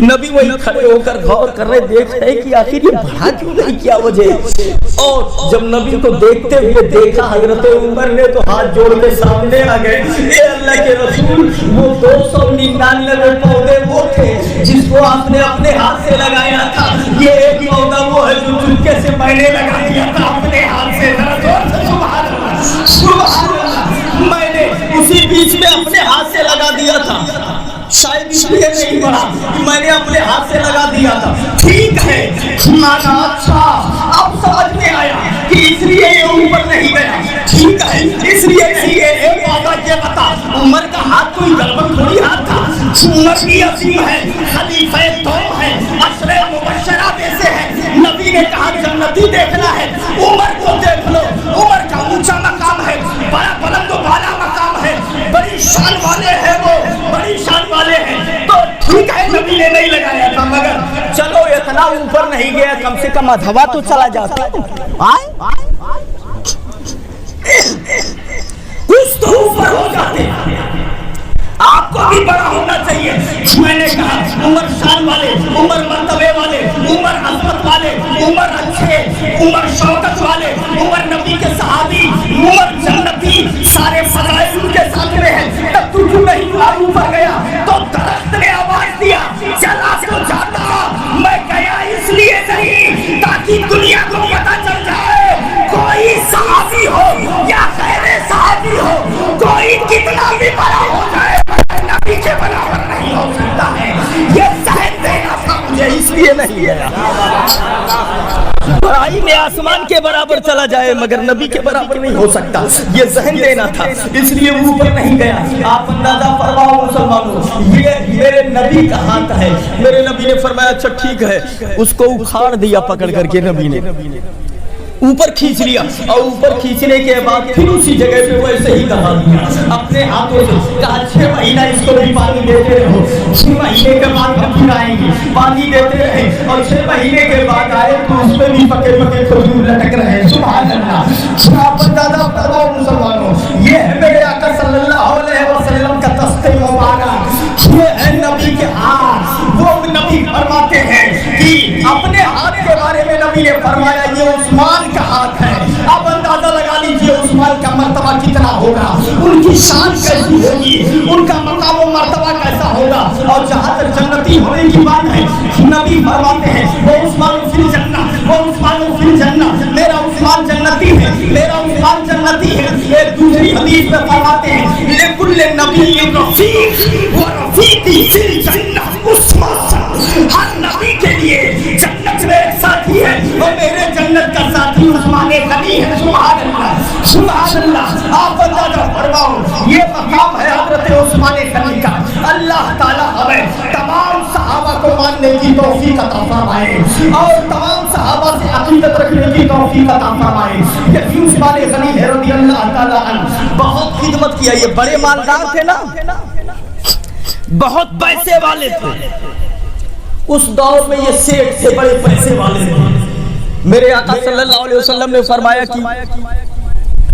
نبی وہی کھڑے ہو کر غور کر رہے، دیکھ رہے کہ آخر یہ بڑھا کیوں نہیں، کیا وجہ ہے؟ اور جب نبی کو دیکھتے ہوئے دیکھا حضرت عمر نے تو ہاتھ جوڑ کے سامنے آ گئے، اے اللہ کے رسول، وہ 299 پودے وہ تھے جس کو آپ نے اپنے ہاتھ سے لگایا تھا، یہ ایک پودا وہ ہے جو چپکے سے میں نے لگا دیا تھا اپنے ہاتھ سے۔ سبحان اللہ، سبحان اللہ، میں نے اسی بیچ میں اپنے ہاتھ سے لگا دیا تھا، شاید اس لیے نہیں بڑھا کہ میں نے اپنے ہاتھ سے لگا دیا تھا۔ ٹھیک ہے، مانا اچھا، اب سمجھ میں آیا کہ اس لیے یہ اوپر نہیں گیا۔ ٹھیک ہے، اس لیے نہیں ہے۔ ایک بات یہ بتا، عمر کا ہاتھ کوئی گڑبڑ تھوڑی ہاتھ تھا، عمر بھی عظیم ہے، خلیفہ دوم ہے، عشرہ مبشرہ میں سے ہے۔ نبی نے کہا جنتی دیکھنا ہے، عمر کو دیکھ لو، عمر کا اونچا مقام ہے، بڑا بلند و بالا مقام ہے، بڑی شان والے ہیں، وہ بڑی شان والے ہیں۔ تو ٹھیک ہے نبی نے نہیں لگایا تھا، مگر چلو اتنا اوپر نہیں گیا، کم سے کم ادھوا تو چلا جاتا، کچھ تو اوپر ہو جاتے۔ آپ کو بھی بڑا ہونا چاہیے۔ میں نے کہا عمر شان والے، عمر مرتبے والے، عمر عظمت والے، عمر اچھے، عمر شوکت والے، عمر نبی کے صحابی، عمر جنتی، سارے فضائل ان کے ساتھ میں ہیں، تب تو کیوں نہیں اوپر گیا؟ تو درخت نے آواز دیا چلا تو جاتا، میں گیا اس لیے بھی بڑا ہو جائے مگر نبی کے برابر نہیں ہو سکتا ہے. یہ ذہن دینا تھا مجھے, اس لیے نہیں گیا. بڑائی میں آسمان کے برابر چلا جائے مگر نبی کے برابر نہیں ہو سکتا, یہ ذہن دینا تھا, اس لیے وہ اوپر نہیں گیا. آپ اندازہ فرماؤ مسلمانوں, یہ میرے نبی کا ہاتھ ہے. میرے نبی نے فرمایا اچھا ٹھیک ہے, اس کو اکھاڑ دیا پکڑ کر کے نبی نے, اوپر کھینچ لیا, اور اوپر کھینچنے کے بعد پھر اسی جگہ پہ ویسے ہی دبا دیا اپنے ہاتھوں سے. کہا 6 مہینہ اس کو بھی پانی دیتے رہو, 6 مہینے کے بعد پھر آئیں گے, پانی دیتے رہے, اور 6 مہینے کے بعد آئے تو اس میں بھی پکے پکے کھجور لٹک رہے. سبحان اللہ. آپ اندازہ فرماؤ مسلمانوں, یہ ہے میرے آقا صلی اللہ علیہ وسلم کا دست مبارک, یہ ہے نبی کے ہاتھ. وہ نبی فرماتے ہیں کہ اپنے ہاتھ کے بارے میں نبی نے فرمایا یہ عثمان کا ہاتھ ہے. اب اندازہ لگا لیجئے عثمان کا مرتبہ کتنا ہوگا, ان کی شان کیسی ہوگی, ان کا مقام و مرتبہ کیسا ہوگا. اور جہاں تک جنتی ہونے کی بات ہے, نبی فرماتے ہیں وہ عثمان فی الجنہ, وہ عثمان فی الجنہ, میرا عثمان جنتی ہے, میرا عثمان جنتی ہے. ایک دوسری حدیث میں فرماتے ہیں لکل نبی رفیق ورفیقی فی الجنہ عثمان, ہر نبی کے لیے جنت میں ایک ساتھی ہے, اور میرے جنت کا ساتھی عثمان غنی ہے. سبحان اللہ, سبحان اللہ. آپ اندازہ فرماؤ, یہ مقام ہے حضرت عثمان غنی کا. اللہ تعالیٰ ہمیں تمام صحابہ کو ماننے کی توفیق عطا فرمائے, اور تمام صحابہ سے عقیدت رکھنے کی توفیق عطا فرمائے. یہ عثمان غنی ہے رضی اللہ تعالیٰ عنہ, بہت خدمت کیا. یہ بڑے مالدار تھے نا, بہت پیسے والے تھے. اس دور میں یہ سیٹ تھے, بڑے پیسے والے تھے. میرے آقا صلی اللہ علیہ وسلم نے فرمایا کہ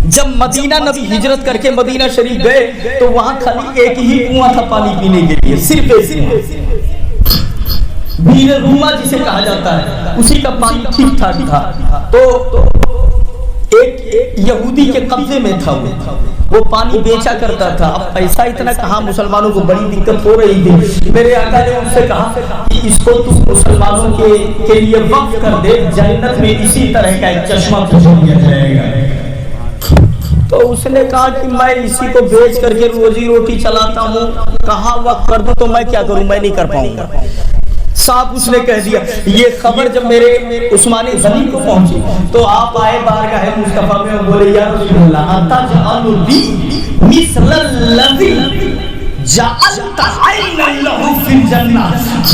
جب مدینہ نبی ہجرت کر کے مدینہ شریف گئے تو وہاں خالی ایک ہی کنواں تھا پانی پینے کے لیے, صرف ایک بیر روما جسے کہا جاتا ہے, اسی کا پانی ٹھیک ٹھاک تھا. تو ایک یہودی کے قبضے میں تھا, وہ پانی بیچا کرتا تھا. اب پیسہ اتنا کہاں, مسلمانوں کو بڑی دقت ہو رہی تھی. میرے آقا نے ان سے کہا کہ اس کو تم مسلمانوں کے لیے وقف کر دے, جنت میں اسی طرح کا ایک چشمہ چھوڑ دیا جائے گا. تو اس نے کہا کہ میں اسی کو بیچ کر کے روزی روٹی چلاتا ہوں, کہاں وقف کر دوں, تو میں کیا کروں, میں نہیں کر پاؤں گا. صاحب اس نے کہہ دیا. یہ خبر جب میرے عثمان غنی کو پہنچی تو آپ آئے بارگاہ مصطفیٰ میں اور بولے یا رسول اللہ اتجعل بی مثل الذی جعلت عینا لہ فی الجنہ,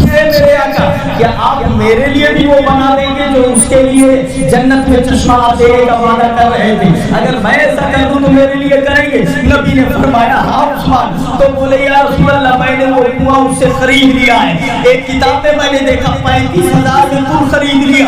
میرے آقا کیا آپ میرے لیے بھی وہ بنا دیں گے جو اس کے لیے جنت میں چشمہ دینے کا وعدہ کر رہے تھے, اگر میں ایسا کر دوں تو میرے لیے کریں گے. نبی نے فرمایا ہاں عثمان. تو بولے یا رسول اللہ میں نے وہ کنواں اس سے خرید لیا ہے. ایک کتاب میں میں نے دیکھا 35,000 میں پور خرید لیا,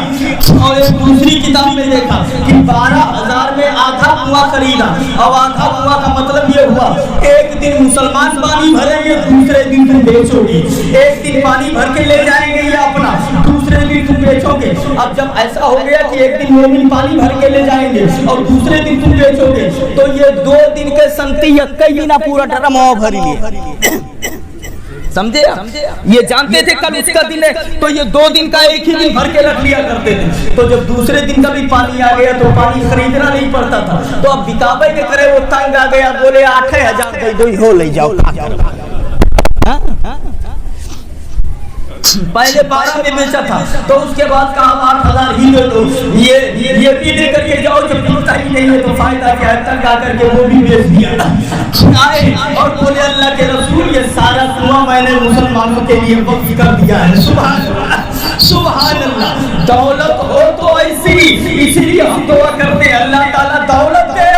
اور ایک دوسری کتاب میں دیکھا کہ 12,000 میں آدھا کنواں خریدا. اور آدھا کنواں کا مطلب یہ ہوا ایک دن مسلمان پانی بھریں گے, دوسرے دن تم بیچو گے. ایک دن پانی بھر کے لے جائیں گے یا اپنا, دوسرے دن تم بیچو گے. اب جب ایسا ہو گیا کہ ایک دن مومن پانی بھر کے لے جائیں گے اور دوسرے دن تم بیچو گے, تو یہ 2 دن کے سنتی کئی مہینہ پورا ڈرم بھر لیے. سمجھے, یہ جانتے تھے کل اس کا دن ہے, تو یہ 2 دن کا ایک ہی دن بھر کے رکھ لیا کرتے تھے. تو جب دوسرے دن کا بھی پانی آ گیا تو پانی خریدنا نہیں پڑتا تھا. تو اب بکابے کے کرے وہ تنگ آ گیا, بولے 8,000 دے دو ہو لے جاؤ. پہلے 12 میں بیچا تھا, تو اس کے بعد کہا 8,000 ہی لے دو, یہ بھی لے کر کے جاؤ, جب بکتا ہی نہیں ہے تو فائدہ کیا ہے. تنگ آ کر کے وہ بھی بیچ دیا. آئے اور بولے اللہ کے رسول یہ سارا کنواں میں نے مسلمانوں کے لیے وقف کر دیا ہے. سبحان اللہ, سبحان اللہ. دولت ہو تو ایسی, اسی لیے ہم دعا کرتے ہیں اللہ تعالیٰ دولت دے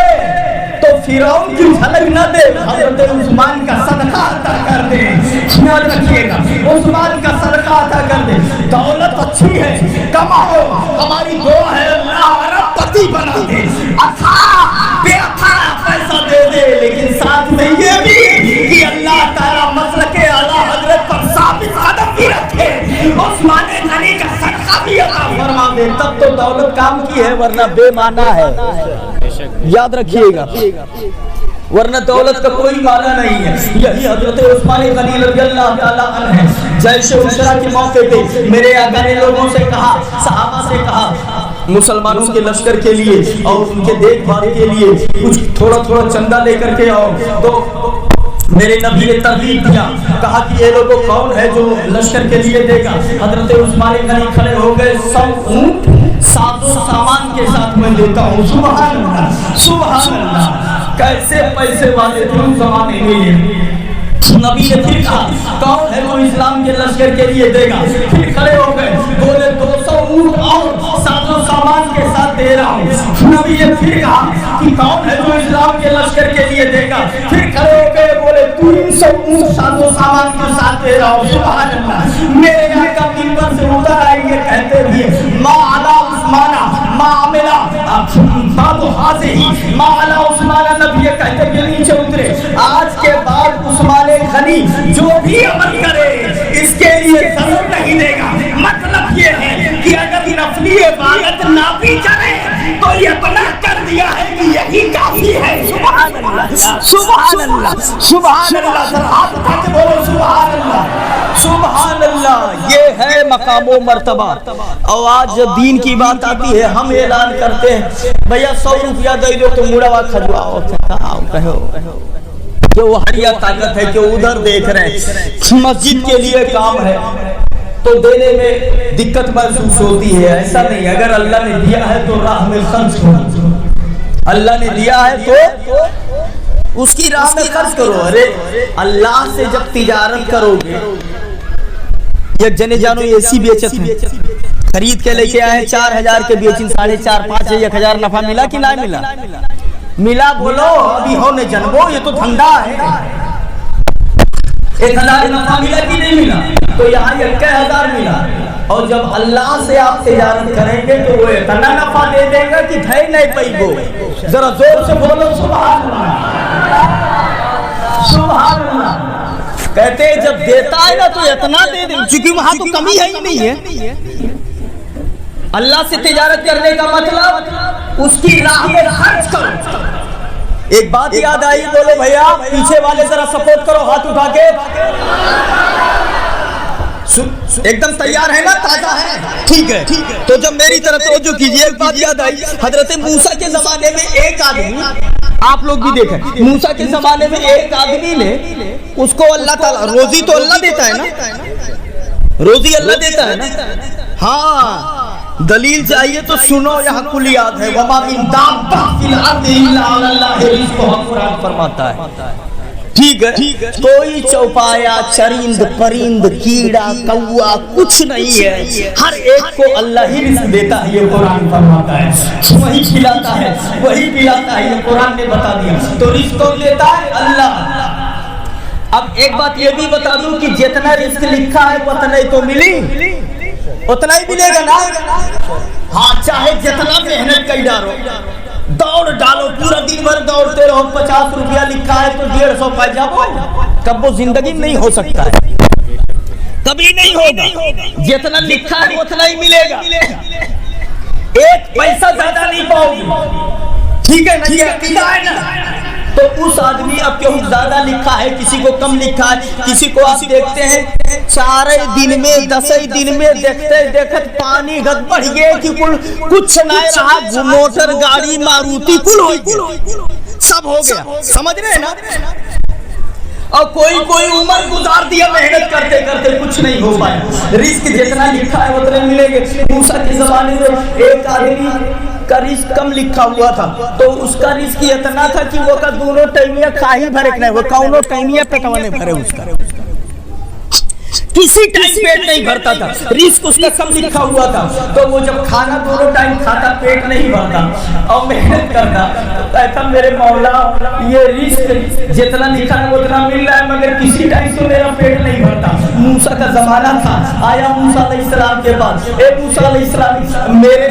تو فرعون کی جھلک نہ دے, حضرت عثمان کا صدقہ عطا کر دے. یاد رکھیے گا, عثمان کا صدقہ عطا کر دے. دولت اچھی ہے, کماؤ, ہماری دعا ہے اللہ ارب پتی بنا دے, اچھا بے اچھا پیسہ دے دے, لیکن ساتھ میں یہ بھی کہ اللہ تعالیٰ مسلک اعلیٰ حضرت پر ثابت قدم بھی رکھے, عثمان غنی کا صدقہ بھی عطا فرما دے, تب تو دولت کام کی ہے, ورنہ بے معنی ہے. یاد رکھیے گا, ورنہ دولت کا کوئی معنی نہیں ہے. یہی حضرت عثمان غنی رضی اللہ تعالیٰ عنہ ہے. جیش عسرہ کے موقع پہ میرے آقا نے لوگوں سے کہا, صحابہ سے کہا مسلمانوں کے لشکر کے لیے اور ان کے دیکھ بھال کے لیے کچھ تھوڑا تھوڑا چندہ لے کر کے آؤ. تو میرے نبی نے ترغیب دیا, کہا کہ یہ لوگوں کون ہے جو لشکر کے لیے دے گا. حضرت عثمان غنی کھڑے ہو گئے, 100 اونٹ سازو سامان کے ساتھ میں دیتا ہوں. سبحان اللہ سبحان اللہ, کیسے پیسے والے تھے اس زمانے میں. نبی نے پھر کہا کون ہے جو اسلام کے لشکر کے لیے دے گا. پھر کھڑے ہو گئے, بولے 200 اونٹ اور سازو سامان کے ساتھ دے رہا ہوں. نبی نے پھر کہا کہ کون ہے جو اسلام کے لشکر کے لیے دے گا. پھر کھڑے ہو گئے, بولے 300 اونٹ سازو سامان کے ساتھ دے رہا ہوں. سبحان اللہ. میرے یہاں کا منبر سے اتر آئیں گے کہتے ہوئے ما علی عثمانہ ما عملہ باب حاضر ما علی عثمانہ. نبی کہتے ہوئے نیچے اترے, آج کے بعد عثمان غنی جو بھی عمل کرے اس کے لیے ضرور نہیں دے گا. مطلب یہ ہے کہ اگر نفلی عبادت نہ بھی کرے تو یہ بنا کر دیا ہے کہ یہی کافی ہے. سبحان اللہ سبحان اللہ سبحان اللہ. ہاتھ اٹھا کے بولو سبحان اللہ سبحان اللہ. یہ ہے مقام و مرتبہ. اور آج جب دین کی بات آتی ہے ہم اعلان کرتے ہیں بھیا 100 روپیہ دے دو تو مڑا کھجواؤ کہو. جو وحیہ طاقت ہے کہ ادھر دیکھ رہے ہیں مسجد کے لیے کام ہے تو دینے میں دقت محسوس ہوتی ہے. ایسا نہیں, اگر اللہ نے دیا ہے تو راہ میں خرچ کرو. اللہ نے دیا ہے تو اس کی راہ میں خرچ کرو. ارے اللہ سے جب تجارت کرو گے, ایک جنے جانو اے سی بیچت ہیں, خرید کے لے کے آئے 4000 کے بیچن 4.5 5 1000 نفع ملا کہ نہ ملا؟ ملا. بولو ابھی ہونے جنبو, یہ تو دھندا ہے. 1000 نفع ملا کہ نہیں ملا؟ تو یہاں 1000 ملا. اور جب اللہ سے آپ تجارت کریں گے تو وہ اتنا نفع دے دے گا کہ دھائی نہیں پئی گو. ذرا زور سے بولو سبحان اللہ سبحان اللہ. کہتے ہیں جب دیتا ہے نا تو اتنا دے دے, چونکہ وہاں تو کمی ہے ہی نہیں ہے. اللہ سے تجارت کرنے کا مطلب اس کی راہ میں خرچ کرو. ایک بات یاد آئی, بولو بھیا پیچھے والے ذرا سپورٹ کرو, ہاتھ اٹھا کے. ایک دم تیار ہے نا, تازہ ہے, ٹھیک ہے. تو جب میری طرف توجہ کیجیے, ایک بات یاد آئی. حضرت موسیٰ کے زمانے میں ایک آدمی, آپ لوگ بھی دیکھیں, موسیٰ کے زمانے میں ایک آدمی نے, اس کو اللہ تعالیٰ روزی تو اللہ دیتا ہے نا, روزی اللہ دیتا ہے نا. ہاں دلیل چاہیے تو سنو, یہاں کلیات ہے. وما من دابۃ فی الارض الا علی اللہ رزقها, قرآن فرماتا ہے. ٹھیک ہے, کوئی چوپایا چرند پرند کیڑا کوا کچھ نہیں ہے, ہر ایک کو اللہ ہی رزق دیتا ہے. یہ قرآن فرماتا ہے. وہی کھلاتا ہے وہی پلاتا ہے, یہ قرآن نے بتا دیا. تو رزق کون دیتا ہے؟ اللہ. اب ایک بات یہ بھی بتا دوں کہ جتنا رزق لکھا ہے اتنا ہی تو ملی, اتنا ہی ملے گا نا. ہاں چاہے جتنا محنت کر دوڑ ڈالو, پورا دن بھر دوڑتے رہو, 50 روپیہ لکھا ہے تو 150 پا جاؤ, کب وہ زندگی نہیں ہو سکتا ہے, کبھی نہیں ہوگا. جتنا لکھا ہے اتنا ہی ملے گا, ایک پیسہ زیادہ نہیں پاؤ گے. ٹھیک ہے نا, یہ عقیدہ ہے نا. تو اس آدمی اب کیوں زیادہ لکھا ہے, کسی کو کم لکھا ہے, کسی کو آپ دیکھتے ہیں 4 دن میں 10 دن میں دیکھتے دیکھت پانی گد بڑھ گئے کہ کچھ نہ رہا, موٹر گاڑی ماروتی کل ہو گئی, سب ہو گیا. سمجھ رہے ہیں نا. اور کوئی عمر گزار دیا محنت کرتے کرتے, کچھ نہیں ہو پایا. رزق جتنا لکھا ہے اتنے ملے گے. موسیٰ کے زمانے میں ایک آدمی کا رزق کم لکھا ہوا تھا, تو اس کا رزق اتنا تھا کہ وہ کا دونوں ٹائمیاں کھا ہی بھرے نہیں, وہ کونوں ٹائمیاں پیٹوانے بھرے, اس کا کسی ٹائم پیٹ نہیں بھرتا تھا. رزق اس کا کم لکھا ہوا تھا, تو وہ جب کھانا دونوں ٹائم کھاتا پیٹ نہیں بھرتا اور محنت کرتا, تو کہتا میرے مولا یہ رزق جتنا لکھا ہے اتنا مل رہا ہے مگر کسی ٹائم تو میرا پیٹ نہیں بھرتا. موسیٰ کا زمانہ تھا, آیا موسیٰ علیہ السلام کے پاس, اے موسیٰ علیہ السلام میرے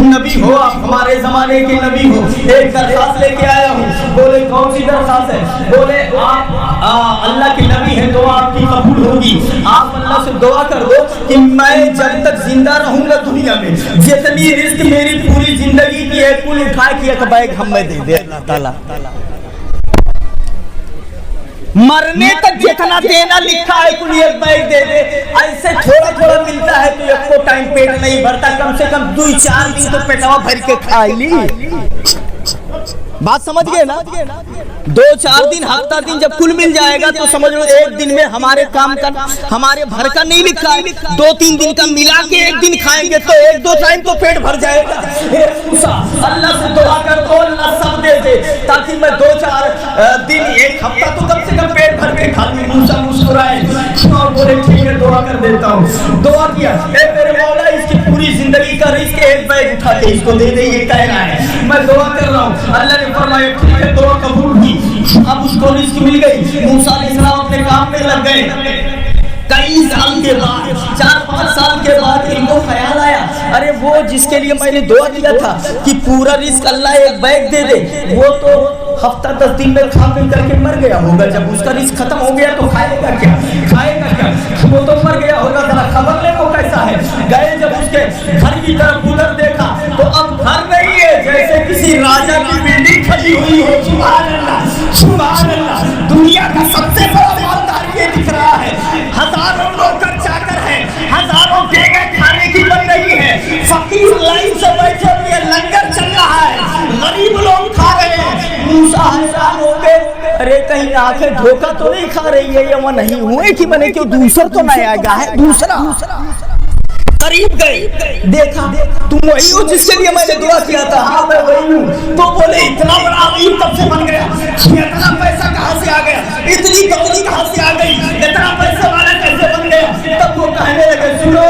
نبی ہو, آپ ہمارے زمانے کے نبی ہو, ایک درخواست لے کے آیا ہوں. بولے کون سی درخواست ہے؟ بولے آپ اللہ کے نبی ہیں تو آپ کی قبول ہوگی. آپ اللہ سے دعا کر دو کہ میں جب تک زندہ رہوں گا دنیا میں جتنی رزق میری پوری زندگی کی ہے کل اٹھا کے ایک بیگ ہمیں دے دے اللہ تعالیٰ. مرنے تک جتنا دینا لکھا ہے کل ایک بیگ دے دے. ایسے تھوڑا تھوڑا ملتا ہے تو ایک کو ٹائم پیٹ نہیں بھرتا, کم سے کم 2-4 دن تو پیٹوا بھر کے کھا لی. बात समझ गए ना? 2-4 दिन हफ्ता दिन जब कुल मिल जाएगा तो समझ लो एक दिन में हमारे काम का हमारे भर का नहीं लिखा है, 2-3 दिन का मिला के एक दिन खाएंगे तो 1-2 टाइम तो पेट भर जाएगा। अल्लाह से दुआ कर दो अल्लाह सब दे दे ताकि मैं 2-4 दिन 1 हफ्ता तो कम से कम पेट भर के खा लूं। मूसा मुस्कुराए और बोले ठीक है दुआ कर देता हूँ। दुआ किया, ए मेरे मौला इसकी पूरी जिंदगी का रिस्क एक बैग उठा के इसको दे दे, ये कह रहा है मैं दुआ कर रहा हूँ। अल्लाह ने फरमाया ठीक है दुआ कबूल की। अब उसको रिस्क मिल गई, मूसा अलैहिस्सलाम अपने काम में लग गए। कई साल के बाद 4-5 साल के बाद इनको ख्याल आया अरे वो जिसके लिए मैंने दुआ किया था कि पूरा रिस्क अल्लाह एक बैग दे दे, वो तो हफ्ता 10 दिन में खा पी करके मर गया होगा। जब उसका रिस्क खत्म हो गया तो खाएगा क्या? वो तो मर गया होगा, जरा खबर ले वो कैसा है। गए जब उसके घर की तरफ उधर देखा तो अब घर नहीं है, जैसे किसी राजा की बिल्डिंग खड़ी हुई हो। सुभान अल्लाह सुभान अल्लाह, दुनिया का सबसे बड़ा मालदार ये दिख रहा है। हजारों नौकर चाकर हैं, हजारों जगह खाने की बन रही है, फकीर लाइन से बैठे हुए लंगर चल रहा है, गरीब लोग खा रहे हैं। मूसा हैरान हो गए अरे कहीं आंखें धोखा तो नहीं खा रही है, ये वो नहीं हुए कि मैंने क्यों दूसरा तो नहीं आएगा है। दूसरा करीब गए, देखा तुम वही हो जिसके लिए मैंने दुआ किया था। हाँ मैं वही हूँ। तो बोले इतना बड़ा अमीर कब से बन गया? इतना पैसा कहाँ से आ गया? इतनी दौलत कहाँ से आ गई? इतना पैसा वाला कैसे बन गया? तब वो कहने लगे सुनो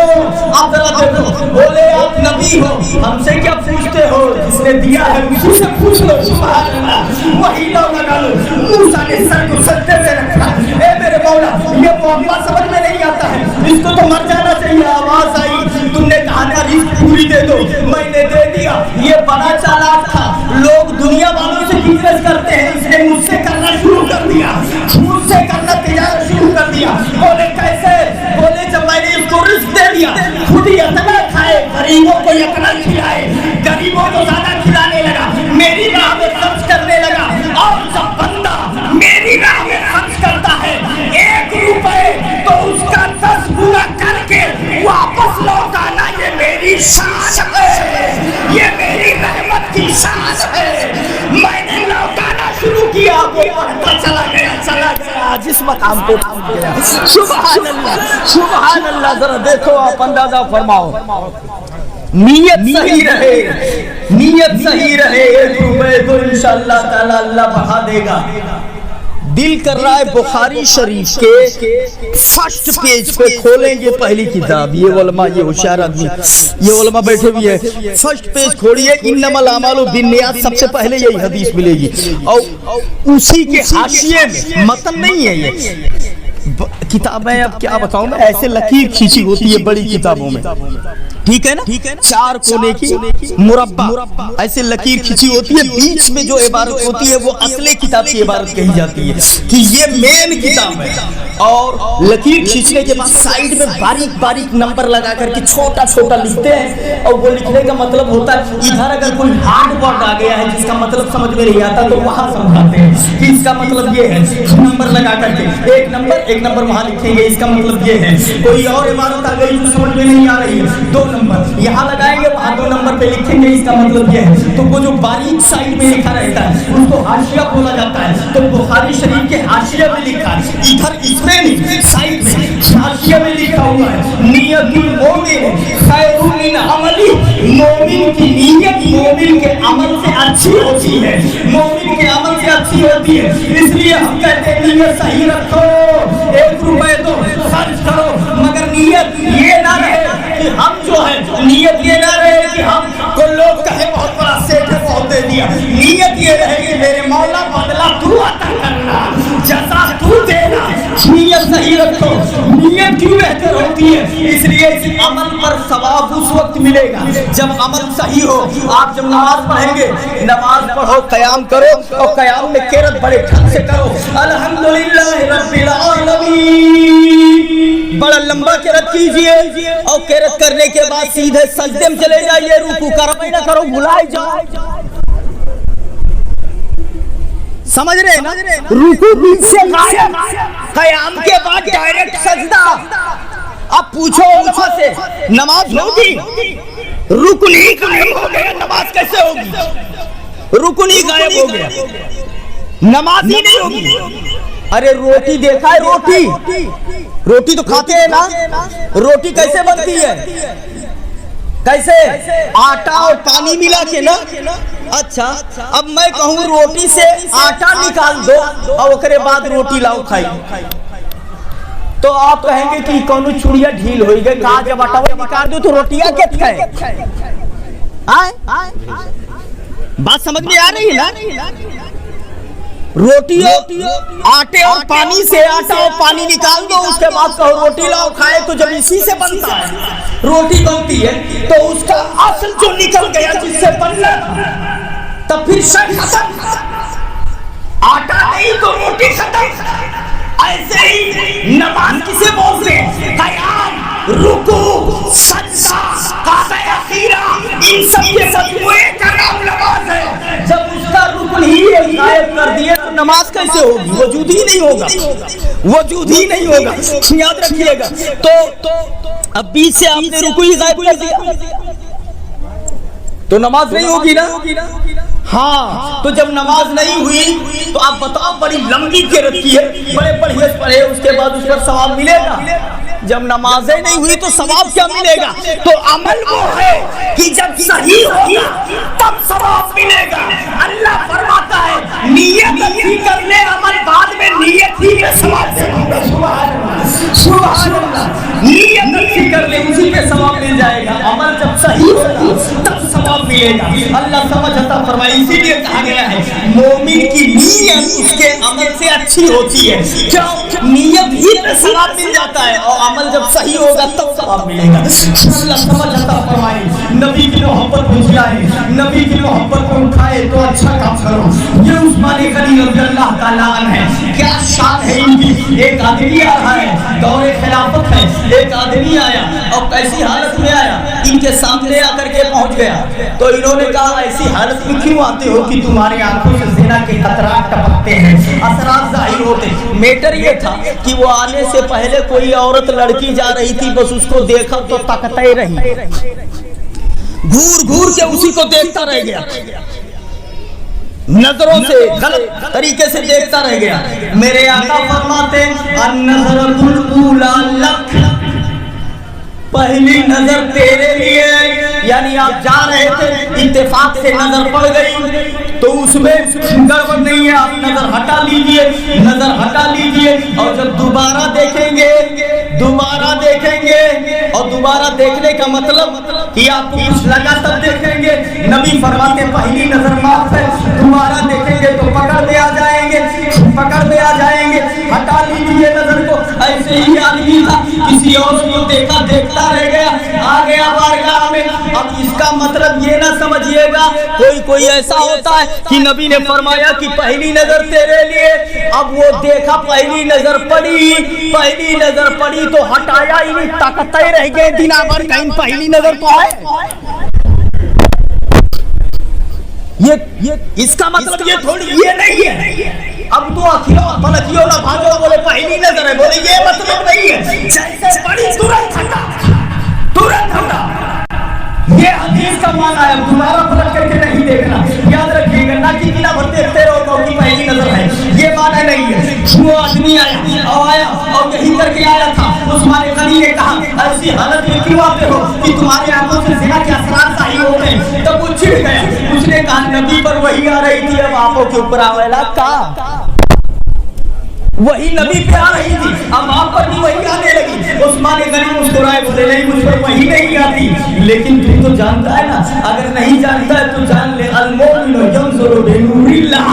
आप जरा देखो, बोले आप नबी हो, हमसे क्या पूछते हो? जिसने दिया है उसी से पूछ लो। सुभान अल्लाह, वही लो लगा लो। मूसा ने सर को सजदे में रखा। ए मेरे मौला ये मुअम्मा समझ में नहीं आता है, इसको तो मर जाना चाहिए। आवाज आई तुमने कहा था रिस्क पूरी दे दो, मैंने दे दिया। ये बड़ा चालाक था, लोग दुनिया वालों से बिजनेस करते हैं, इसने मुझसे करना शुरू कर दिया, मुझसे करना तिजारत शुरू कर दिया। बोले कैसे? बोले जब मैंने इसको रिस्क दे दिया खुद ही इतना खाए, गरीबों को इतना खिलाए, गरीबों को ज्यादा खिलाने लगा, मेरी राह में खर्च करने लगा। और जब बंदा मेरी राह में खर्च करता है 1 रुपए तो उसका 10 गुना करके वापस लौटाना ये मेरी शान है, ये मेरी रहमत की शान है। मैंने लौटाना शुरू किया, वो बढ़ता चला गया जिस मकाम पे गया। सुभान अल्लाह सुभान अल्लाह। जरा देखो आप अंदाजा फरमाओ, नीयत सही रहे, नीयत सही रहे 1 रुपए तो इंशाअल्लाह ताला अल्लाह बढ़ा देगा। दिल कर रहा है बुखारी शरीफ के फर्स्ट पेज पे खोलेंगे पहली किताब। ये उलमा, ये होशियार आदमी, ये उलमा बैठे भी है। फर्स्ट पेज खोलिए, इन्नमल अमालु बिन्नियात, सबसे पहले यही हदीस मिलेगी और उसी के हाशिए में मतन नहीं है ये किताबें। अब क्या बताऊं मैं, ऐसे लकीर खींची होती है बड़ी किताबों में, ठीक है ना, 4 कोने की मुरब्बा ऐसे लकीर खींची होती है, बीच में जो इबारत होती है वो असली किताब की इबारत कही जाती है कि ये मेन किताब है। और लकीर खींचने के बाद साइड में बारीक बारीक नंबर लगा करके छोटा छोटा लिखते हैं। और वो लिखने का मतलब होता है इधर अगर कोई हार्ड वर्ड आ गया है जिसका मतलब समझ में नहीं आता तो वहां समझाते हैं कि इसका मतलब ये है, नंबर लगा करके एक नंबर वहां लिखेंगे, इसका मतलब ये है। कोई और इबारत आ गई जो समझ में नहीं आ रही है, 2 नंबर यहाँ लगाएंगे, वहां 2 नंबर पे लिखेंगे, इसका मतलब ये है। तो वो जो बारीक साइड में लिखा रहता है उसको हाशिया बोला जाता है। तो बुखारी शरीफ के हाशिया में लिखा है, इधर इसमें नहीं, साइड में हाशिया में लिखा हुआ है नियतुल मोमिन खैरुन मिन अमली। मोमिन की नियत मोमिन के अमल से अच्छी होती है, मोमिन के अमल से अच्छी होती है। इसलिए हम कहते हैं नियत सही रखो, 1 रुपए तो खर्च करो, मगर नियत ये ना रहे कि हम जो है, नियत ये ना रहे कि हम को लोग कहे बहुत बड़ा सेठ है बहुत दे दिया। नियत ये रहे कि मेरे मौला बदला तू अता करना, जज़ा तू देना। नियत सही रखो। नियत क्यों बेहतर होती है? इसलिए इस अमल पर सवाब उस वक्त मिलेगा जब अमल सही हो। आप जब नमाज पढ़ेंगे, नमाज पढ़ो, क़याम करो और क़याम में किरत बड़े ढंग से करो, अल्हम्दुलिल्लाह रब्बिल आलमीन, बड़ा लंबा किरत कीजिए और किरत करने के बाद सीधे सजदे में चले जाइए, रुकू करो ना करो, भुलाए जाओ। समझ रहे ना? रुकू बीच से गायब, क़याम के बाद डायरेक्ट सजदा। अब पूछो उलमा से, नमाज होगी? रुकन ही कायम हो गया, नमाज कैसे होगी? रुकन ही गायब हो गया, नमाज ही नहीं होगी। अरे रोटी देखा है? रोटी तो खाते हैं ना, रोटी कैसे बनती है? कैसे? आटा और पानी मिला के ना। अच्छा, अब मैं कहूँ रोटी से आटा निकाल दो और उसके बाद रोटी लाओ खाई, तो आप कहेंगे कि कौन चुड़िया ढील हो गई, कहा जब आटा निकाल दो तो रोटियां क्या खाए? बात समझ में आ रही है ना? रोटी आटे और पानी से आटा और पानी निकाल दो, उसके बाद कहो रोटी लाओ खाए, तो जब इसी से बनता है, रोटी बनती है, तो उसका असल जो निकल गया जिससे बनना, तब फिर सब खत्म। आटा नहीं तो रोटी खत्म। ऐसे ही नमाज किसे बोलते हैं? क़याम, रुकू, सजदा, काबा अखीरा, इन सब के मजमूए का नाम नमाज है। जब उसका रुकन ही गायब कर दिए तो नमाज कैसे होगी? वजूद ही नहीं होगा, वजूद ही नहीं होगा। याद रखिएगा। तो अब बीच से आपने रुकू ही गायब कर दिया तो नमाज नहीं होगी ना। हाँ, तो जब नमाज नहीं हुई तो आप बताओ, बड़ी लंबी किरत की है, बड़े बढ़िया पढ़े, उसके बाद उस पर सवाब मिलेगा? जब नमाजें नहीं हुई तो सवाब क्या मिलेगा? तो अमल वो है कि जब सही होगा तब सवाब मिलेगा। अल्लाह फरमाता है नियत अच्छी कर ले, अमल बाद में नियत ही में सवाब देगा। सुभान अल्लाह, नियत अच्छी कर ले, उसी में सवाब मिल जाएगा। अमल जब सही होगा तब सवाब मिलेगा। अल्लाह समझ अता फरमाए। इसीलिए कहा गया है मोमिन की नीयत उसके अमल से अच्छी होती है। क्यों? नियत ही में सवाब मिल जाता है और अमल जब सही होगा तब सवाब मिलेगा। अल्लाह समझ अता फरमाए। नबी की मोहब्बत को जिलाए, नबी की मोहब्बत को उठाए तो अच्छा काम करो। ये उस्मान गनी रज़ियल्लाहु ताला अन्हु है, क्या शान है इनकी। एक आदमी आ रहा है, दौरे खिलाफत है, एक आदमी आया और कैसी हालत में आया, इनके सामने आकर के पहुंच गया। तो इन्होंने कहा ऐसी हालत में क्यों आते हो कि तुम्हारी आंखों से ज़िना के खतरात टपकते हैं, असरात जाहिर होते। मैटर ये था कि वो आने से पहले कोई औरत लड़की जा रही थी, बस उसको देखा तो ताकते रही, घूर घूर के उसी को देखता रह गया, नजरों से गलत तरीके से देखता रह गया। मेरे आका फरमाते अन्नज़रतुल ऊला लक, पहली नजर तेरे लिए, यानी आप जा रहे थे, इत्तेफाक से नजर पड़ गई तो उसमें गड़बड़ नहीं है, आप नजर हटा लीजिए, नजर हटा लीजिए। और जब दोबारा देखेंगे और दोबारा देखने का मतलब कि आपको कुछ लगा तब देखेंगे। नबी फरमाते पहली नजर माफ है, दोबारा देखेंगे तो पकड़ में आ जाएंगे, हटा लीजिए नजर को। ऐसे ही आदमी था, किसी और को देखा, देखता रह गया, आ गया बारगाह में। अब इसका मतलब ये ना समझिएगा कोई ऐसा होता है कि नबी ने फरमाया कि पहली नजर तेरे लिए, अब वो देखा, पहली नजर पड़ी तो हटाया ही नहीं, ताकते रह गए दिना भर, कहीं पहली नजर तो है। ये इसका मतलब ये थोड़ी, ये नहीं है। अब तो अखिलो पलकियो ना भागो, बोले पहली नजर है, बोले ये मतलब नहीं है। जैसे पड़ी तुरंत हटा। ये हदीस का माना है, दोबारा पलट करके नहीं देखना। याद रखिएगा, ना कि बिना भर देखते रहो कि पहली नजर है, ये माना नहीं है। वो आदमी आया और यही करके आया था। उस्मान गनी ने कहा ऐसी हालत में क्यों आते हो कि तुम्हारी आंखों से ज़िना के असरात सही हो गए। तब वो चिढ़ गया, उसने कहा नबी पर वही आ रही थी, अब आंखों के ऊपर आवेला का वही नबी पे आ रही थी, अब आप पर भी वही आने लगी। उस्मान गनी मुस्कुराए, बोले नहीं, मुझ पर वही नहीं आती। लेकिन तू तो जानता है ना, अगर नहीं जानता है तो जान ले, अल मोमिनु यंज़ुरु बिनूरिल्लाह।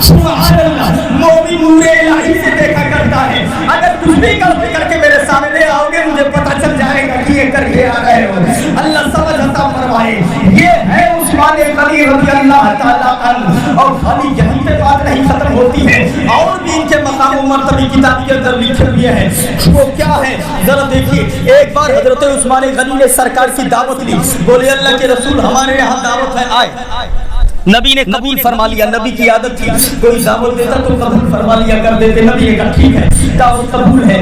सुभान अल्लाह, मोमिन नूरे इलाही से देखा करता है। अगर कुछ भी गलती करके मेरे सामने आओगे, मुझे पता चल जाएगा कि ये करके आ रहे हो। अल्लाह समझ अता फरमाए। ये है उस्मान गनी रज़ियल्लाहु ताला अन्हु। और खाली यहीं पे बात नहीं खत्म होती है, और भी इनके मकाम मर्तबे किताब के अंदर लिखे हुए हैं। वो क्या है जरा देखिए। एक बार हजरत उस्मान गनी ने सरकार की दावत ली, बोले अल्लाह के रसूल हमारे यहाँ दावत है, आए। नबी ने कबूल फरमा लिया। नबी की आदत थी, कोई दावत देता तो कबूल फरमा लिया कर देते। नबी ने कहा ठीक है, दावत कबूल है,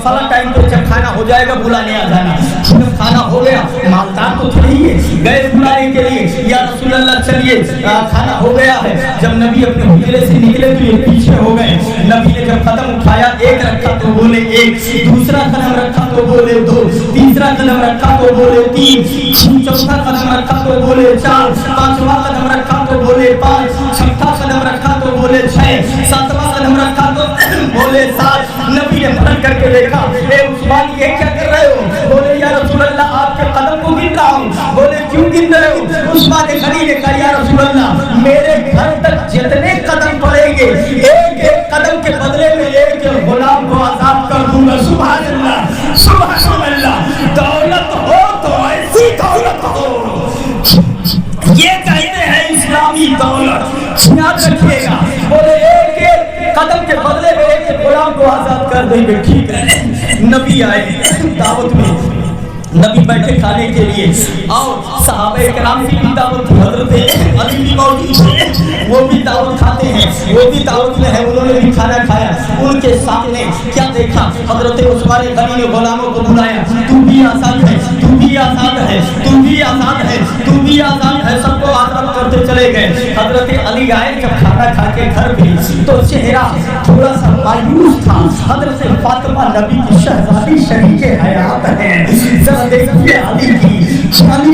फला टाइम पे जब खाना हो जाएगा बुलाने आ जाना। जब खाना हो गया, मालदार तो थे ही, गए बुलाने के लिए, या रसूल अल्लाह चलिए चलिए खाना हो गया है। जब नबी अपने हुजरे से निकले तो ये पीछे हो गए। नबी ने जब कदम उठाया, एक रखा तो बोले एक, दूसरा कदम रखा तो बोले दो, तीसरा कदम रखा तो बोले तीन, चौथा कदम रखा तो बोले चार, पांचवा कदम रखा तो बोले पांच, छठा कदम रखा तो बोले छह, सातवां कदम रखा तो बोले सात। नबी ने पलट करके देखा, ए उस्मान ये क्या कर रहे हो? बोले या रसूल अल्लाह आपके कदम को गिन रहा हूँ। बोले क्यों गिन रहे हो? उस्मान गनी ने कहा या रसूल अल्लाह मेरे घर तक जितने कदम पड़ेंगे एक एक कदम के बदले में एक गुलाम को आजाद कर दूंगा। सुभान अल्लाह, सुभान अल्लाह। दौलत हो तो ऐसी दौलत हो, ये कहते हैं इस्लामी दौलत, याद रखिएगा। बोले एक एक कदम के बदले में एक गुलाम को आजाद कर देंगे। ठीक है। नबी आए दावत में, नबी बैठे खाने के लिए और सहाबा इकराम की भी दावत थी, हजरत अली भी मौजूद थे, वो भी दावत खाते हैं, वो भी दावत में है, उन्होंने भी खाना खाया। उनके सामने क्या देखा? हजरत उस्मान गनी ने गुलामों को बुलाया, तू भी आजाद है, तू भी आजाद है, तू भी आजाद है, तू भी आजाद है, सबको आजाद करते चले गए। हजरत अली आए जब खाना खा के घर भी तो चेहरा थोड़ा सा मायूस था। हजरत फातिमा नबी की शहजादी शरीके हयात है, देखिए अली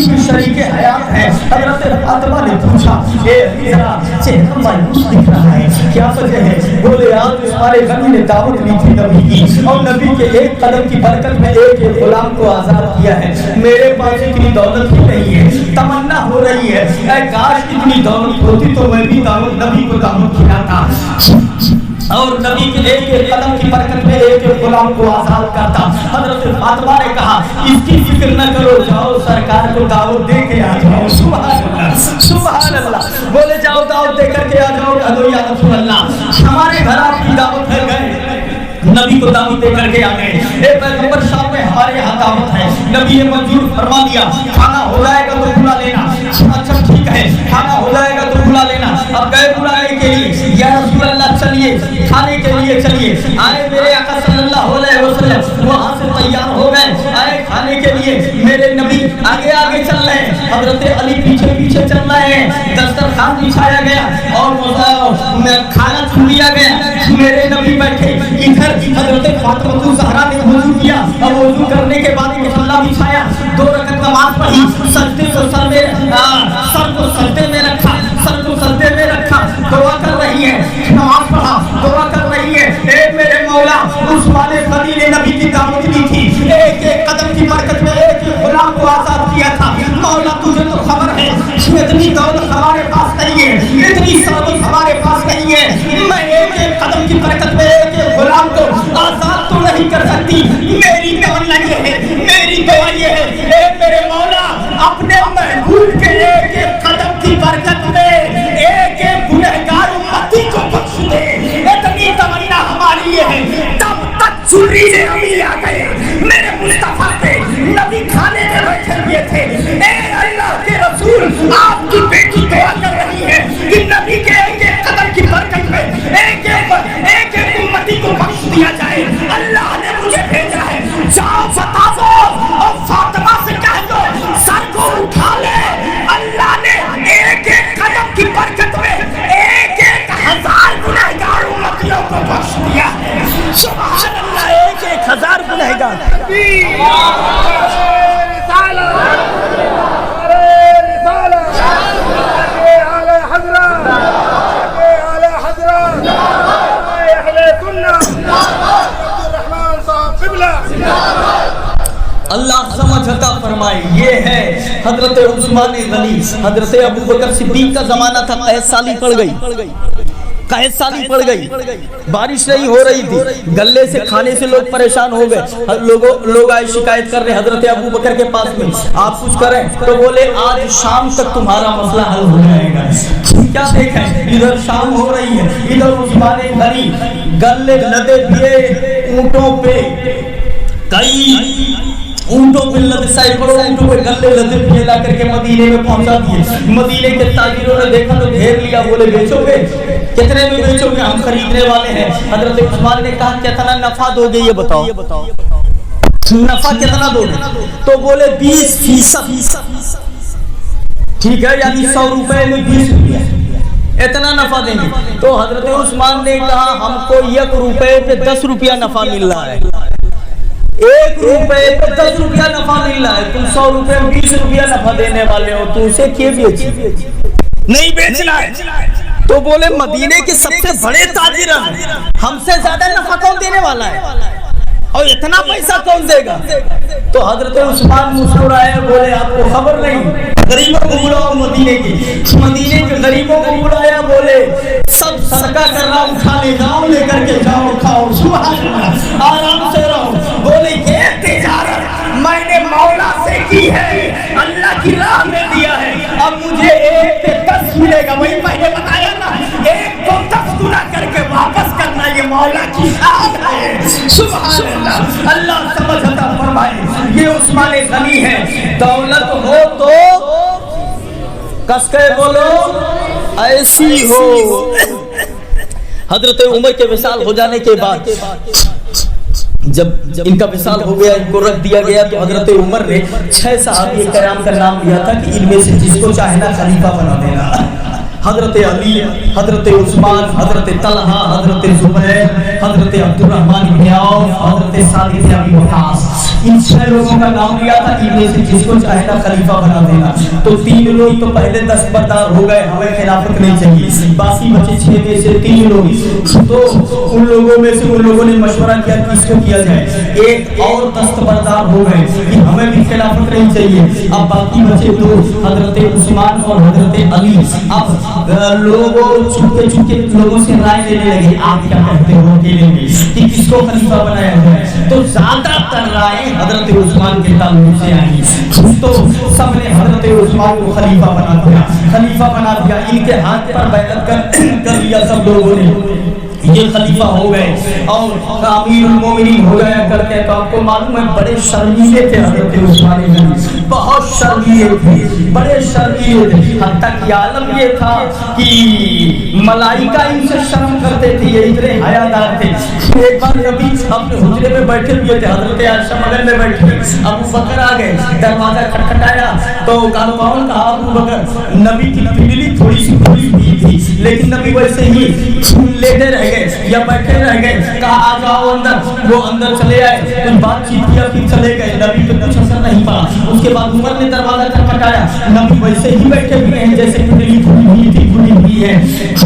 की शरीके हयात है। हजरत फातिमा ने पूछा, ए अली जरा चेहरा मायूस दिख रहा है, क्या वजह है? बोले आज तुम्हारे गनी ने दावत ली थी नबी की, और नबी के एक कदम की बरकत में एक गुलाम को आजाद किया है। मेरे पास इतनी दौलत ही नहीं है, तमन्ना हो रही है काश इतनी दौलत होती तो मैं भी दावत नबी को दावत खिलाता और नबी के एक एक कदम की बरकत में एक एक गुलाम को आजाद करता। हजरत फातिमा ने कहा इसकी फिक्र न करो, जाओ सरकार को दावत दे के आ जाओ। सुभान अल्लाह, सुभान अल्लाह। बोले जाओ दावत दे करके आ जाओ। कहो या रसूल अल्लाह हमारे घर आपकी दावत है। गए नबी को दावत दे करके आ गए। एक पैगंबर साहब में हमारे यहाँ दावत है, नबी ने मंजूर फरमा दिया, खाना हो जाएगा तो बुला लेना। अच्छा ठीक है, खाना हो जाएगा तो बुला लेना। अब गए बुलाने के लिए, या रसूल अल्लाह चलिए खाने के लिए चलिए। आए मेरे आका सल्लल्लाहु अलैहि वसल्लम वहां से तैयार हो गए, आए खाने के लिए। मेरे नबी आगे आगे चल रहे हैं, हजरत अली पीछे पीछे चल रहे हैं। दस्तरखान बिछाया गया और खाना छू लिया गया। मेरे नबी बैठे इधर, हजरत फातिमा ज़हरा ने वुज़ू किया और वुज़ू करने के बाद मुसल्ला बिछाया, 2 रकात नमाज पढ़ी, सजदे को सर को सजदे में रखा, सर को सजदे में रखा, दुआ कर रही है, नमाज पढ़ा, दुआ कर रही है। ए मेरे मौला, उस्मान गनी ने नबी की दावत दी थी, एक एक कदम की बरकत में एक एक गुलाम को आजाद किया था। मौला तुझे तो खबर है इतनी दौलत हमारे पास नहीं है, इतनी सादत हमारे पास नहीं है, मैं एक एक कदम की बरकत में एक एक गुलाम को आजाद तो नहीं कर सकती। मेरी तमन्ना ये है, मेरी दुआ ये है, ए मेरे मौला अपने महबूब के एक एक कदम की बरकत में एक एक गुनहगार उम्मती को बख्श दे। इतनी तमन्ना हमारी ये है। तब तक चुरी ने अभी आ गए, मेरे मुस्तफा पे नबी खाने में बैठे हुए थे। ए अल्लाह के रसूल आपकी बेटी दुआ कर रही है कि नबी के एक एक कदम की बरकत में एक एक उम्मती को बख्श दिया जाए। अल्लाह ने मुझे भेजा है, जाओ बताओ और फातिमा से कह दो सर को उठा ले। अल्लाह ने एक एक कदम की बरकत में एक एक हजार गुनहगार उम्मतियों को बख्श दिया है। सुभान अल्लाह, एक एक हजार गुनहगार। अल्लाह समझ अता फरमाए। ये है हजरत उस्मान गनी। हजरत अबू बकर सिद्दीक का जमाना था, कैद साली पड़ गई, बारिश नहीं हो रही थी, गले से खाने से लोग परेशान हो गए। लोग आए शिकायत कर रहे हजरत अबू बकर के पास में, आप कुछ करें तो बोले आज शाम तक तुम्हारा मसला हल हो जाएगा। क्या देखें, इधर शाम हो रही है, इधर उस्मान गनी गले लदे दिए ऊंटों पे, कई ऊंटों पे ऊंटों पे गले लदे दिए ला करके मदीने में पहुंचा दिए। मदीने के ताजिरों ने देखा तो घेर लिया, बोले बेचोगे? कितने में बेचोगे? हम खरीदने वाले हैं। हजरत उस्मान ने कहा कितना नफा दोगे ये बताओ, नफा कितना दोगे? तो बोले 20%। ٹھیک ہے، یعنی 100 روپے میں 20 روپیہ اتنا نفع دیں گے. تو حضرت عثمان نے کہا ہم کو 1 روپے پہ 10 روپیہ نفع مل رہا ہے، 1 روپے پہ 10 روپیہ نفع مل رہا ہے، تم 100 روپے میں 20 روپیہ نفع دینے والے ہو، تو اسے کیوں بیچی؟ نہیں بیچنا ہے. تو بولے مدینے کے سب سے بڑے تاجر ہیں، ہم سے زیادہ نفع کون دینے والا ہے اور اتنا پیسہ کون دے گا؟ تو حضرت عثمان مسکرائے، بولے آپ کو خبر نہیں، غریبوں کو بلاؤ مدینے کے غریبوں کو بلایا، بولے سب صدقہ کرنا اٹھا لے جاؤ، لے کر کے جاؤ، کھاؤ، سبحان اللہ، آرام سے رہو. بولے یہ تجارت میں نے مولا سے کی ہے، اللہ کی راہ میں دیا ہے، اب مجھے 1 پہ 10 ملے گا. وہی میں نے بتایا نا، 1 کو 10 گنا کر کے واپس کرنا یہ مولا کی شان ہے. سبحان اللہ، اللہ سمجھ عطا فرمائے. یہ عثمان غنی ہے. دولت ہو تو کس کے بولو ایسی ہو. حضرت عمر کے وصال ہو جانے کے بعد جب ان کا وصال ہو گیا، ان کو رکھ دیا گیا، تو حضرت عمر نے 6 صحابی کرام کا نام لیا تھا کہ ان میں سے جس کو چاہے نا خلیفہ بنا دینا. حضرت علی، حضرت عثمان، حضرت طلحہ، حضرت زبیر، حضرت عبد الرحمن بن عوف، حضرت سعد بن ابی وقاص، ان 6 لوگوں کا نام لیا تھا، ان میں سے جس کو چاہے نا خلیفہ بنا دینا. تو 3 لوگ تو پہلے دستبردار ہو گئے، ہمیں خلافت نہیں چاہیے، باقی بچے 6 میں سے 3 لوگ. تو ان لوگوں میں سے ان لوگوں نے مشورہ کیا کس کو کیا جائے. ایک اور دستبردار ہو گئے کہ ہمیں بھی خلافت نہیں چاہیے. اب باقی بچے 2، حضرت عثمان اور حضرت علی. اب لوگوں چھپے لوگوں سے رائے لینے لگے، آپ کیا کہتے ہو اکیلے میں کہ کس کو خلیفہ بنایا جائے. تو زیادہ تر رائے حضرت عثمان کے تعلق سے آئی. تو سب نے حضرت عثمان کو خلیفہ بنا دیا. ان کے ہاتھ پر بیعت کر لیا سب لوگوں نے، یہ خلیفہ ہو گئے اور امیر المومنین ہو گیا کرتے. تو آپ کو معلوم ہے بڑے شرمیلے تھے حضرت عثمان غنی، بہت شرمیلے تھے، بڑے شرمیلے تھے. حتیٰ کہ عالم یہ تھا کہ ملائکہ ان سے شرم کرتے تھے، یہ اتنے حیادار تھے. ایک بار نبی اپنے حجرے میں بیٹھے ہوئے تھے، حضرت عائشہ بغل میں بیٹھے، ابو بکر آ گئے، دروازہ کھٹکھٹایا تو کہا ابو بکر. نبی کی پنڈلی تھوڑی سی کھلی ہوئی تھی لیکن نبی ویسے ہی لیٹے رہ گئے یا بیٹھے رہ گئے. کہا آ جاؤ اندر، وہ اندر چلے آئے، کچھ بات چیت کیا پھر چلے گئے. نبی پہ کچھ اثر نہیں پڑا. اس کے بعد عمر نے دروازہ کھٹکھٹایا، نبی ویسے ہی بیٹھے ہوئے ہیں جیسے پنڈلی کھلی ہوئی تھی، کھلی ہوئی ہے.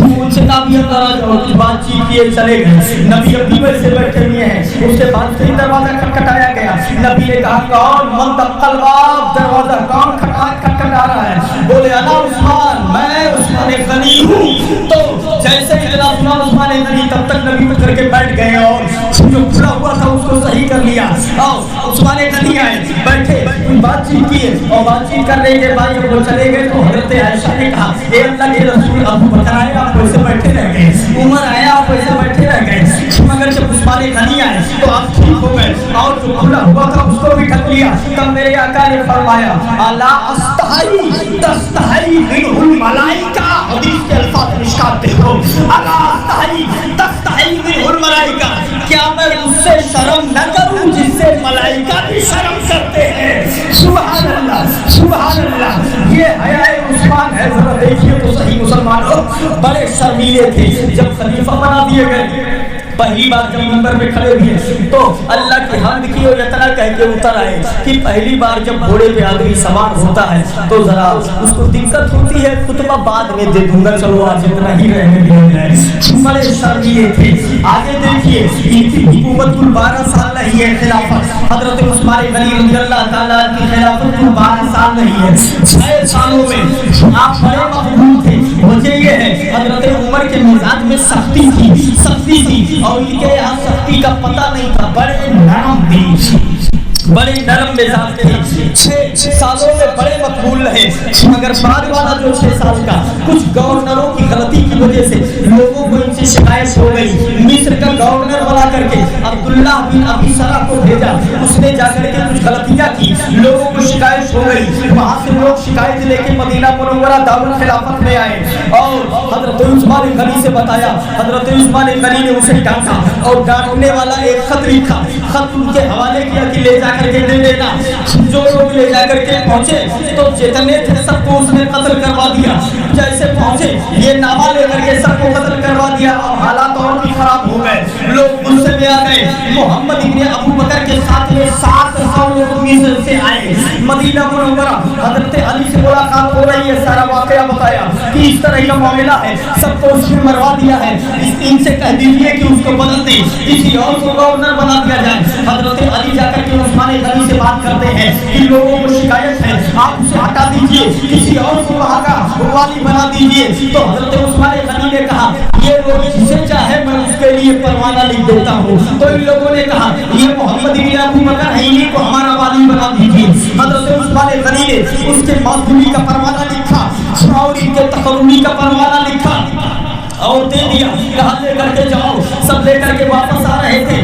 ان سے کہا بھی اندر آ جاؤ، کچھ بات چیت کیے چلے گئے. نبی اب بھی ویسے بیٹھے ہوئے ہیں. اس کے بعد پھر دروازہ کھٹکھٹایا گیا. نبی نے کہا کون من دق الباب، دروازہ کون کھٹکھٹا رہا ہے؟ بولے انا عثمان، میں عثمان غنی ہوں. تو جیسے ہی جناب عثمان غنی تب تک نبی کو کر کے بیٹھ گئے اور جو کھلا ہوا تھا اس کو صحیح کر لیا. اور عثمان غنی آئے، بیٹھے، بات چیت کیے اور بات چیت کرنے کے بعد جب وہ چلے گئے تو حضرت عائشہ نے کہا اے اللہ کے رسول، ابو بکر آئے آپ ویسے بیٹھے رہ گئے، عمر آیا آپ ویسے بیٹھے رہ گئے، مگر جب عثمان غنی آئے تو آپ ٹھیک ہو گئے اور جو کھلا ہوا تھا اس کو بھی ڈھک لیا. تب میرے آقا نے فرمایا الا استحی تستحی منہ الملائکہ، حدیث کے الفاظ مشکات دیکھو، الا استحی تستحی منہ الملائکہ، کیا میں اس سے شرم نہ کروں جس سے ملائکہ بھی شرم کرتے ہیں؟ سبحان اللہ، سبحان اللہ. یہ حیا عثمان ہے. ذرا دیکھیے تو صحیح مسلمانوں، بڑے شرمیلے تھے. جب خلیفہ بنا دیے گئے، پہلی بار جب منبر پہ کھڑے ہوئے تو اللہ کی حمد کی اور اتنا کہہ کے اتر آئے کہ پہلی بار جب گھوڑے پہ آدمی سوار ہوتا ہے تو ذرا اس کو دقت ہوتی ہے، خطبہ بعد میں دے دوں گا، چلو آج اتنا ہی رہنے دیا جائے. بڑے شرمیلے تھے. آگے دیکھیے ان کی حکومت کل 12 سال نہیں ہے خلافت. حضرت عثمان غنی رضی اللہ تعالیٰ کی خلافت کل 12 سال نہیں ہے. 6 سالوں میں آپ بڑے مقبول تھے. وجہ یہ ہے حضرت عمر کے مزاج میں سختی تھی اور ان کے یہاں سختی کا پتہ نہیں تھا، بڑے نرم تھے، بڑے نرم مزاج تھے. 6 سالوں میں بڑے مقبول رہے. مگر بعد والا جو 6 سال کا کچھ گورنروں کی غلطی کی وجہ سے لوگوں کو ان سے شکایت ہو گئی. مصر کا گورنر بنا کر کے عبداللہ بن ابی سرح کو بھیجا، اس نے جا کر کے کچھ غلطیاں کی، لوگوں کو شکایت ہو گئی. वहां से लोग शिकायत लेके मदीना मुनव्वरा दारुल खिलाफत में आए और हजरत उस्मान गनी से बताया। हजरत उस्मान गनी ने उसे डांटा और डांटने वाला एक खत लिखा, खत उनके हवाले किया कि ले जाकर के दे देना। जो लोग ले जाकर के पहुंचे तो जितने थे सबको उसने कत्ल करवा दिया। जैसे पहुंचे ये नामा लेकर के सबको कत्ल करवा दिया और हालात और भी खराब हो गए। लोग गुस्से में आ गए। मोहम्मद इब्ने अबू बकर के साथ में 700 लोग मिस्र से आए मदीना मुनव्वरा। हजरत अली से मुलाकात हो रही है, सारा वाकया बताया कि इस तरह का मामला है, सबको उसने मरवा दिया है। इनसे कह दीजिए कि उसको बदल दे, किसी और को गवर्नर बना दिया जाए। हजरत अली जाकर के उस्मान गनी से बात करते हैं कि लोगों को शिकायत है, आप उसे हटा दीजिए, किसी और को वहाँ का वाली बना दीजिए। तो हजरत उस्मान गनी ने कहा ये लोग जिसे चाहे मैं उसके लिए परवाना लिख देता हूँ। तो इन लोगों ने कहा ये मोहम्मद इब्ने अबू बकर है, इन्हीं को हमारा वाली बना दीजिए। हजरत उस्मान गनी ने उसके मजदूरी का परवाना लिखा और इनके तकर्रुरी का परवाना लिखा और दे दिया। कहा लेकर के जाओ। सब लेकर के वापस आ रहे थे,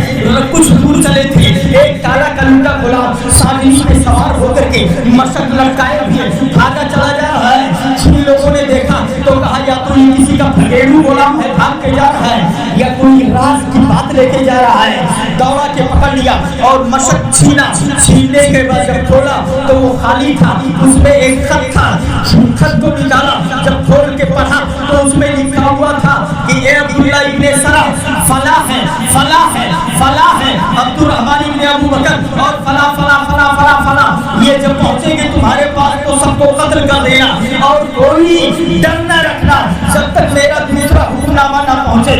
कुछ दूर चले थे, एक काला कलूटा गुलाम साजिश पे सवार होकर के मशक लटकाए हुए भागा चला जा रहा है। जिन लोगों ने देखा तो कहा या तो ये किसी का भगेड़ू गुलाम है भाग के जा रहा है या कोई राज की बात लेके जा रहा है। दौड़ा के पकड़ लिया और मशक छीना। छीनने के बाद जब खोला तो वो खाली था, उसमें एक खत था। खत को निकाला, जब खोल के पढ़ा तो उसमें लिखा हुआ था कि ए अब्दुल्लाह इब्ने सरा फला है, फला है, फला है, अब्दुर्रहमान इब्ने अबू बकर और फला फला फला फला फला। ये जब पहुंचेंगे तुम्हारे पास तो सबको कत्ल कर देना और कोई डर न रखना जब तक मेरा दूसरा हुक्मनामा ना पहुंचे।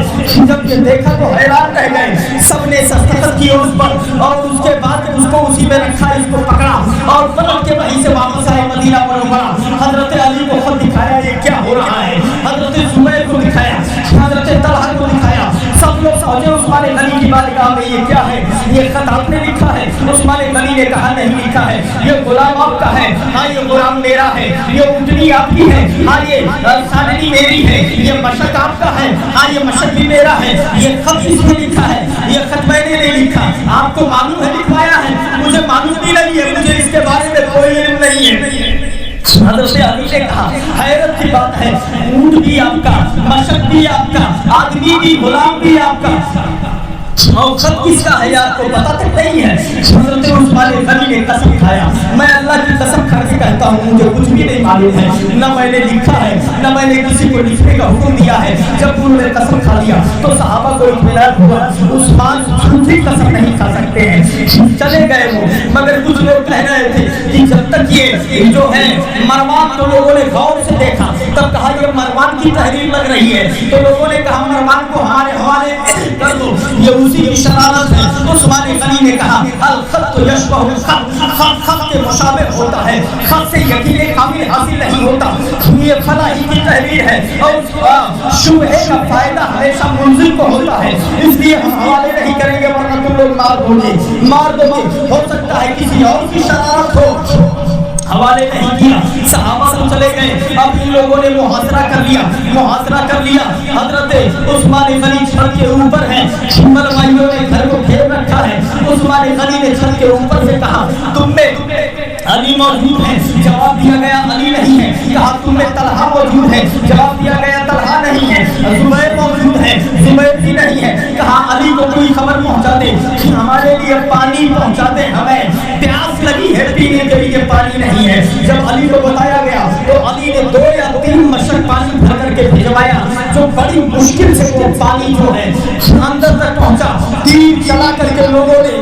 जब ये देखा तो हैरान रह गए। सबने दस्तखत किए उस पर और उसके बाद उसको उसी में रखा, इसको पकड़ा और पलट के वहीं से वापस आए मदीना मुनव्वरा। हजरत अली को खुद दिखाया ये क्या हो रहा है, हजरत जुबैर को दिखाया, हजरत तलहा को दिखाया। सब लोग समझे उस्मान गनी की बारगाह में ये क्या है, ये खत आपने लिखा है। उस्मान गनी ने कहा नहीं लिखा है, ये गुलाम आपका है, हाँ ये गुलाम मेरा है, ये ऊँटनी आपकी है, हाँ ये साननी मेरी है, ये मशक आपका है, हाँ ये मशक भी मेरा है। ये खत किसने लिखा है, ये खत मैंने नहीं लिखा। आपको मालूम है लिखवाया है, मुझे मालूम भी नहीं है, मुझे इसके बारे में कोई इल्म नहीं है। हज़रत अली ने कहा हैरत की बात है, ऊँट भी आपका, मशक भी आपका, आदमी भी, गुलाम भी आपका, और खत किसका है आपको पता तक नहीं है। हज़रत उस्मान गनी ने कसम खाया, मैं अल्लाह की कसम खा के कहता हूँ मुझे कुछ भी नहीं मालूम है, न मैंने लिखा है न मैंने किसी को लिखने का हुक्म दिया है। जब उन्होंने कसम खा लिया तो सहाबा को इत्मीनान हुआ, उस्मान झूठी कसम नहीं खा सकते हैं। चले गए वो, मगर कुछ लोग कह रहे थे कि जब तक ये जो है मरवान, तो लोगों ने गौर से देखा, तब कहा ये मरवान की तहरीर लग रही है। तो लोगों ने कहा मरवान को हमारे हवाले कर दो, ये उसी की शरारत है। उस्मान गनी ने कहा अल खत यशबहु खत, खत के मुशाबिह होता है, खत से यकीन कामिल हासिल नहीं होता। ये फलाही की तहरीर है और शुबहे का फायदा हमेशा मुंजिल को होता है, इसलिए हम हवाले नहीं करेंगे वरना तुम लोग मार दोगे। हो सकता है किसी और की शरारत हो, हवाले नहीं किया। सहाबा सब चले गए। अब इन लोगों ने मुहासरा कर लिया, मुहासरा कर लिया। हजरत उस्मान गनी छत के ऊपर है, मलवाइयों ने घर को घेर रखा है। उस्मान गनी ने छत के ऊपर से कहा तुम में अली मौजूद है, जवाब दिया गया अली नहीं है। कहा तुम में तलहा मौजूद है, जवाब दिया गया तलहा नहीं है। जुबैर मौजूद है, जुबैर भी नहीं है। कहा अली को कोई खबर पहुंचा दे, हमारे लिए पानी पहुंचा दे, हमें प्यास लगी है, पीने के लिए पानी नहीं है। जब अली को बताया गया तो अली ने 2 या 3 मशक पानी भर करके भिजवाया, जो बड़ी मुश्किल से वो पानी जो है अंदर तक पहुंचा। तीर चला करके लोगों ने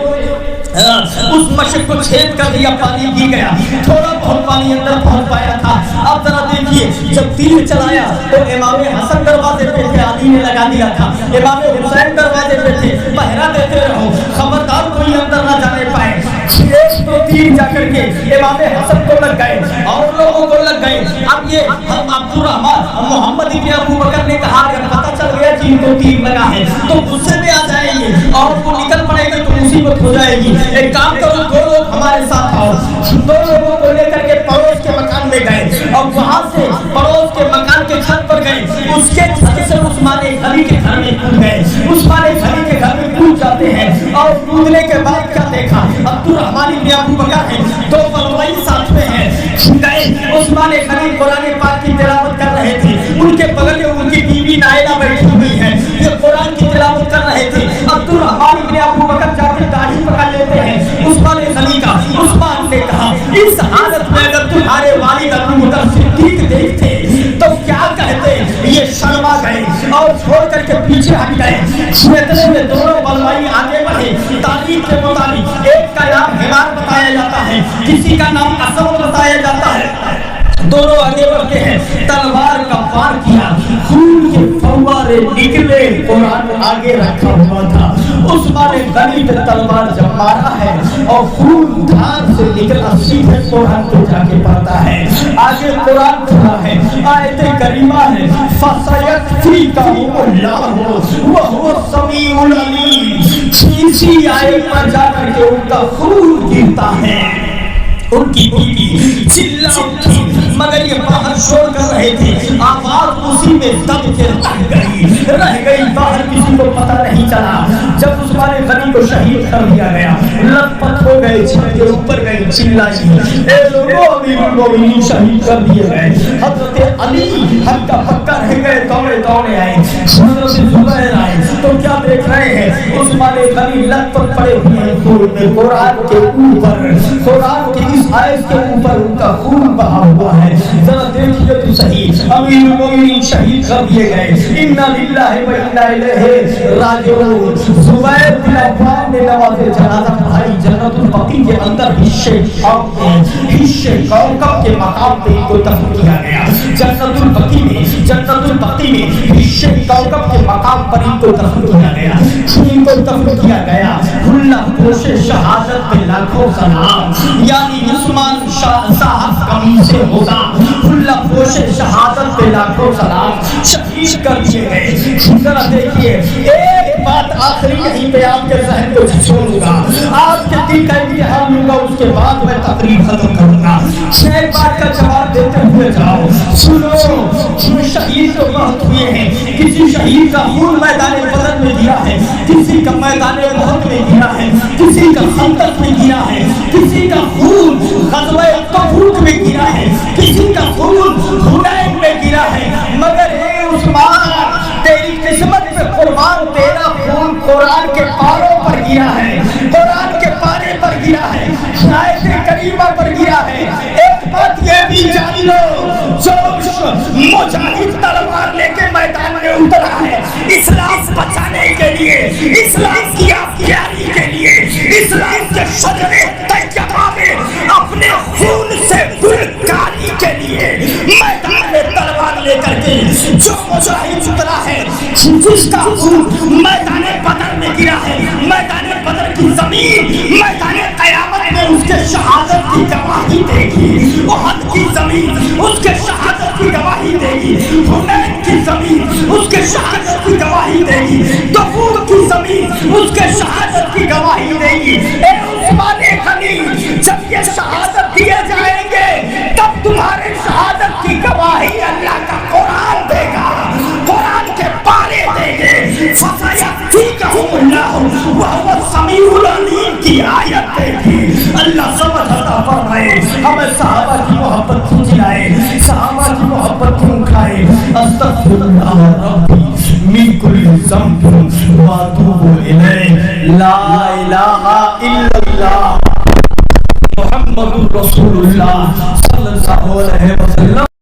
उस मशक को छेद कर दिया, पानी गिर गया, थोड़ा बहुत पानी अंदर पहुंच पाया था। अब जरा देखिए, जब तीर चलाया तो इमाम हसन दरवाजे पे थे, अली ने लगा दिया था। इमाम हुसैन दरवाजे पे थे, पहरा देते रहो, खबरदार कोई अंदर ना जाने पाए। एक तो तीर जाकर के इमाम हसन को लग गए और लोगों को लग गए। अब ये अब्दुर्रहमान मोहम्मद इब्ने अबू बकर ने कहा अगर पता चल गया कि इनको तीर लगा है तो गुस्से में आ जाएंगे और वो निकल पड़ेंगे तो मुसीबत हो जाएगी। एक काम करो, 2 लोग हमारे साथ आओ। 2 लोगों को लेकर के पड़ोस के मकान में गए और वहां से पड़ोस के मकान के छत पर गए। उसके छत से उस्मान गनी के घर में कूद गए। उस्मान गनी के घर में कूद जाते हैं और कूदने के बाद क्या देखा, अब्दुर्रहमान इब्ने अबू बकर है, 2 बलवाई साथ में है। عثمان غنی قرآن پاک کی تلاوت کر رہے تھے، ان کے بغل میں ان کی بیوی نائلہ بیٹھی ہوئی ہے، یہ قرآن کی تلاوت کر رہے تھے۔ عبد الرحمن ابن ابو بکر جا کے داڑھی پکڑ لیتے ہیں عثمان غنی کا۔ عثمان نے کہا اس حالت میں اگر تمہارے والد ابو بکر صدیق دیکھتے تو کیا کہتے؟ یہ شرما گئے اور چھوڑ کر کے پیچھے ہٹ گئے۔ اتنے میں دونوں بلوائی آگے بڑھے۔ تاریخ کے مطابق ایک کا نام حمار بتایا جاتا ہے، کسی کا نام اسد بتایا جاتا ہے۔ دونوں آگے بڑھتے ہیں، تلوار کا وار کیا، خون کے فوارے نکلے، قرآن آگے رکھا ہوا تھا۔ عثمان غنی پہ تلوار جب مارا ہے اور خون دھار سے نکلا، سیدھے قرآن کو جا کے پڑھتا ہے۔ آگے قرآن کھلا ہے، آیت کریمہ ہے فَسَيَكْفِيكَهُمُ اللَّهُ وَهُوَ السَّمِيعُ الْعَلِيمُ۔ اسی آیت پر جا کر کے ان کا خون گرتا ہے، ان کی بیوی چلا اٹھی، مگر یہ باہر شور کر رہے تھے، آواز اسی میں دب کے رہ گئی، باہر کسی کو پتہ نہیں چلا۔ جب عثمان غنی کو شہید کر دیا گیا، لت پت ہو گئے، چھت کے اوپر گئی، چلائی اے لوگوں امیر المومنین شہید کر دیے گئے۔ حضرت علی ہم کا پکا رہ گئے، دوڑے دوڑے آئے، حضرت زبیر آئے تو کیا دیکھ رہے ہیں؟ عثمان غنی لت پت پڑے ہوئے ہیں خون میں، قرآن کے اوپر، قرآن کے اس آیت کے اوپر ان کا خون بہا ہوا ہے۔ ذرا دیکھیے تو صحیح، امیر المومنین شہید کر دیے گئے، انا للہ و انا الیہ راجعون۔ زبیر بن عوام نے نماز جنازہ پڑھائی، جنت البقیع کے اندر حصے کوكب کے مقام پہ ان کو دفن کیا گیا۔ جنت البقیع میں حصے کوكب کے مقام پر ان کو دفن کیا گیا، ان کو دفن کیا گیا۔ اللہ پوش شہادت پہ لاکھوں سلام، یعنی عثمان صاحب کمی سے ہوگا، اللہ پوش شہادت پہ لاکھوں سلام، شہید کر دیے گئے۔ ذرا دیکھیے ایک بات آخری کہیں پہ آپ کے ذہن کو چھوڑوں گا، آپ کے دل کا امتحان لوں گا، اس کے بعد میں تقریر ختم کروں گا۔ ایک بات کا جواب دیتے ہوئے جاؤ، سنو، شہید تو بہت ہوئے ہیں، کسی شہید کا خون میدان بدر میں گرا ہے، کسی کا میدان احد میں گرا ہے، کسی کا خندق میں گرا ہے، کسی کا خون غزوہ تبوک میں گرا ہے، کسی کا خون حنین میں گرا ہے، مگر اے عثمان تیری قسمت پہ قربان، تیرا خون قرآن کے پاروں پر گرا ہے، قرآن کے پارے پر گرا ہے، آیت کریمہ پر گرا ہے۔ ایک بات یہ بھی جان لو، جو مجاہد تلوار لے کے میدان میں اترا ہے اسلام بچانے کے لیے، اسلام کی آبیاری کے لیے، اسلام کے شجرے طیبہ میں اپنے خون سے گلکاری کے لیے میدان میں تلوار لے کر کے جو مجاہد اترا ہے، جس کا خون میدان بدر میں گرا ہے، میدان بدر کی زمین میدان قیامت میں اس کے شہادت کی گواہی دے گی، احد کی زمین اس کے شہادت کی گواہی دے گی، حنین کی زمین اس کے شہادت کی گواہی دے گی، تبوک کی زمین اس کے شہادت کی گواہی دے گی۔ اے عثمان غنی، جب یہ شہادت دیے جائیں گے تب تمہارے شہادت کی گواہی اللہ کا قرآن دے گا، قرآن کے پارے دے گے۔ فَسَيَكْفِيكَهُمُ اللَّهُ وَهُوَ السَّمِيعُ الْعَلِيمُ کی آیت دے گی۔ اللہ سمجھ عطا فرمائے، ہمیں صحابہ کی محبت کیوں جلائے، صحابہ کی محبت کیوں کھائے۔ استغفر اللہ ربی من کل ذنب واتوب الیہ، لا الہ الا اللہ محمد رسول اللہ صلی اللہ علیہ وسلم۔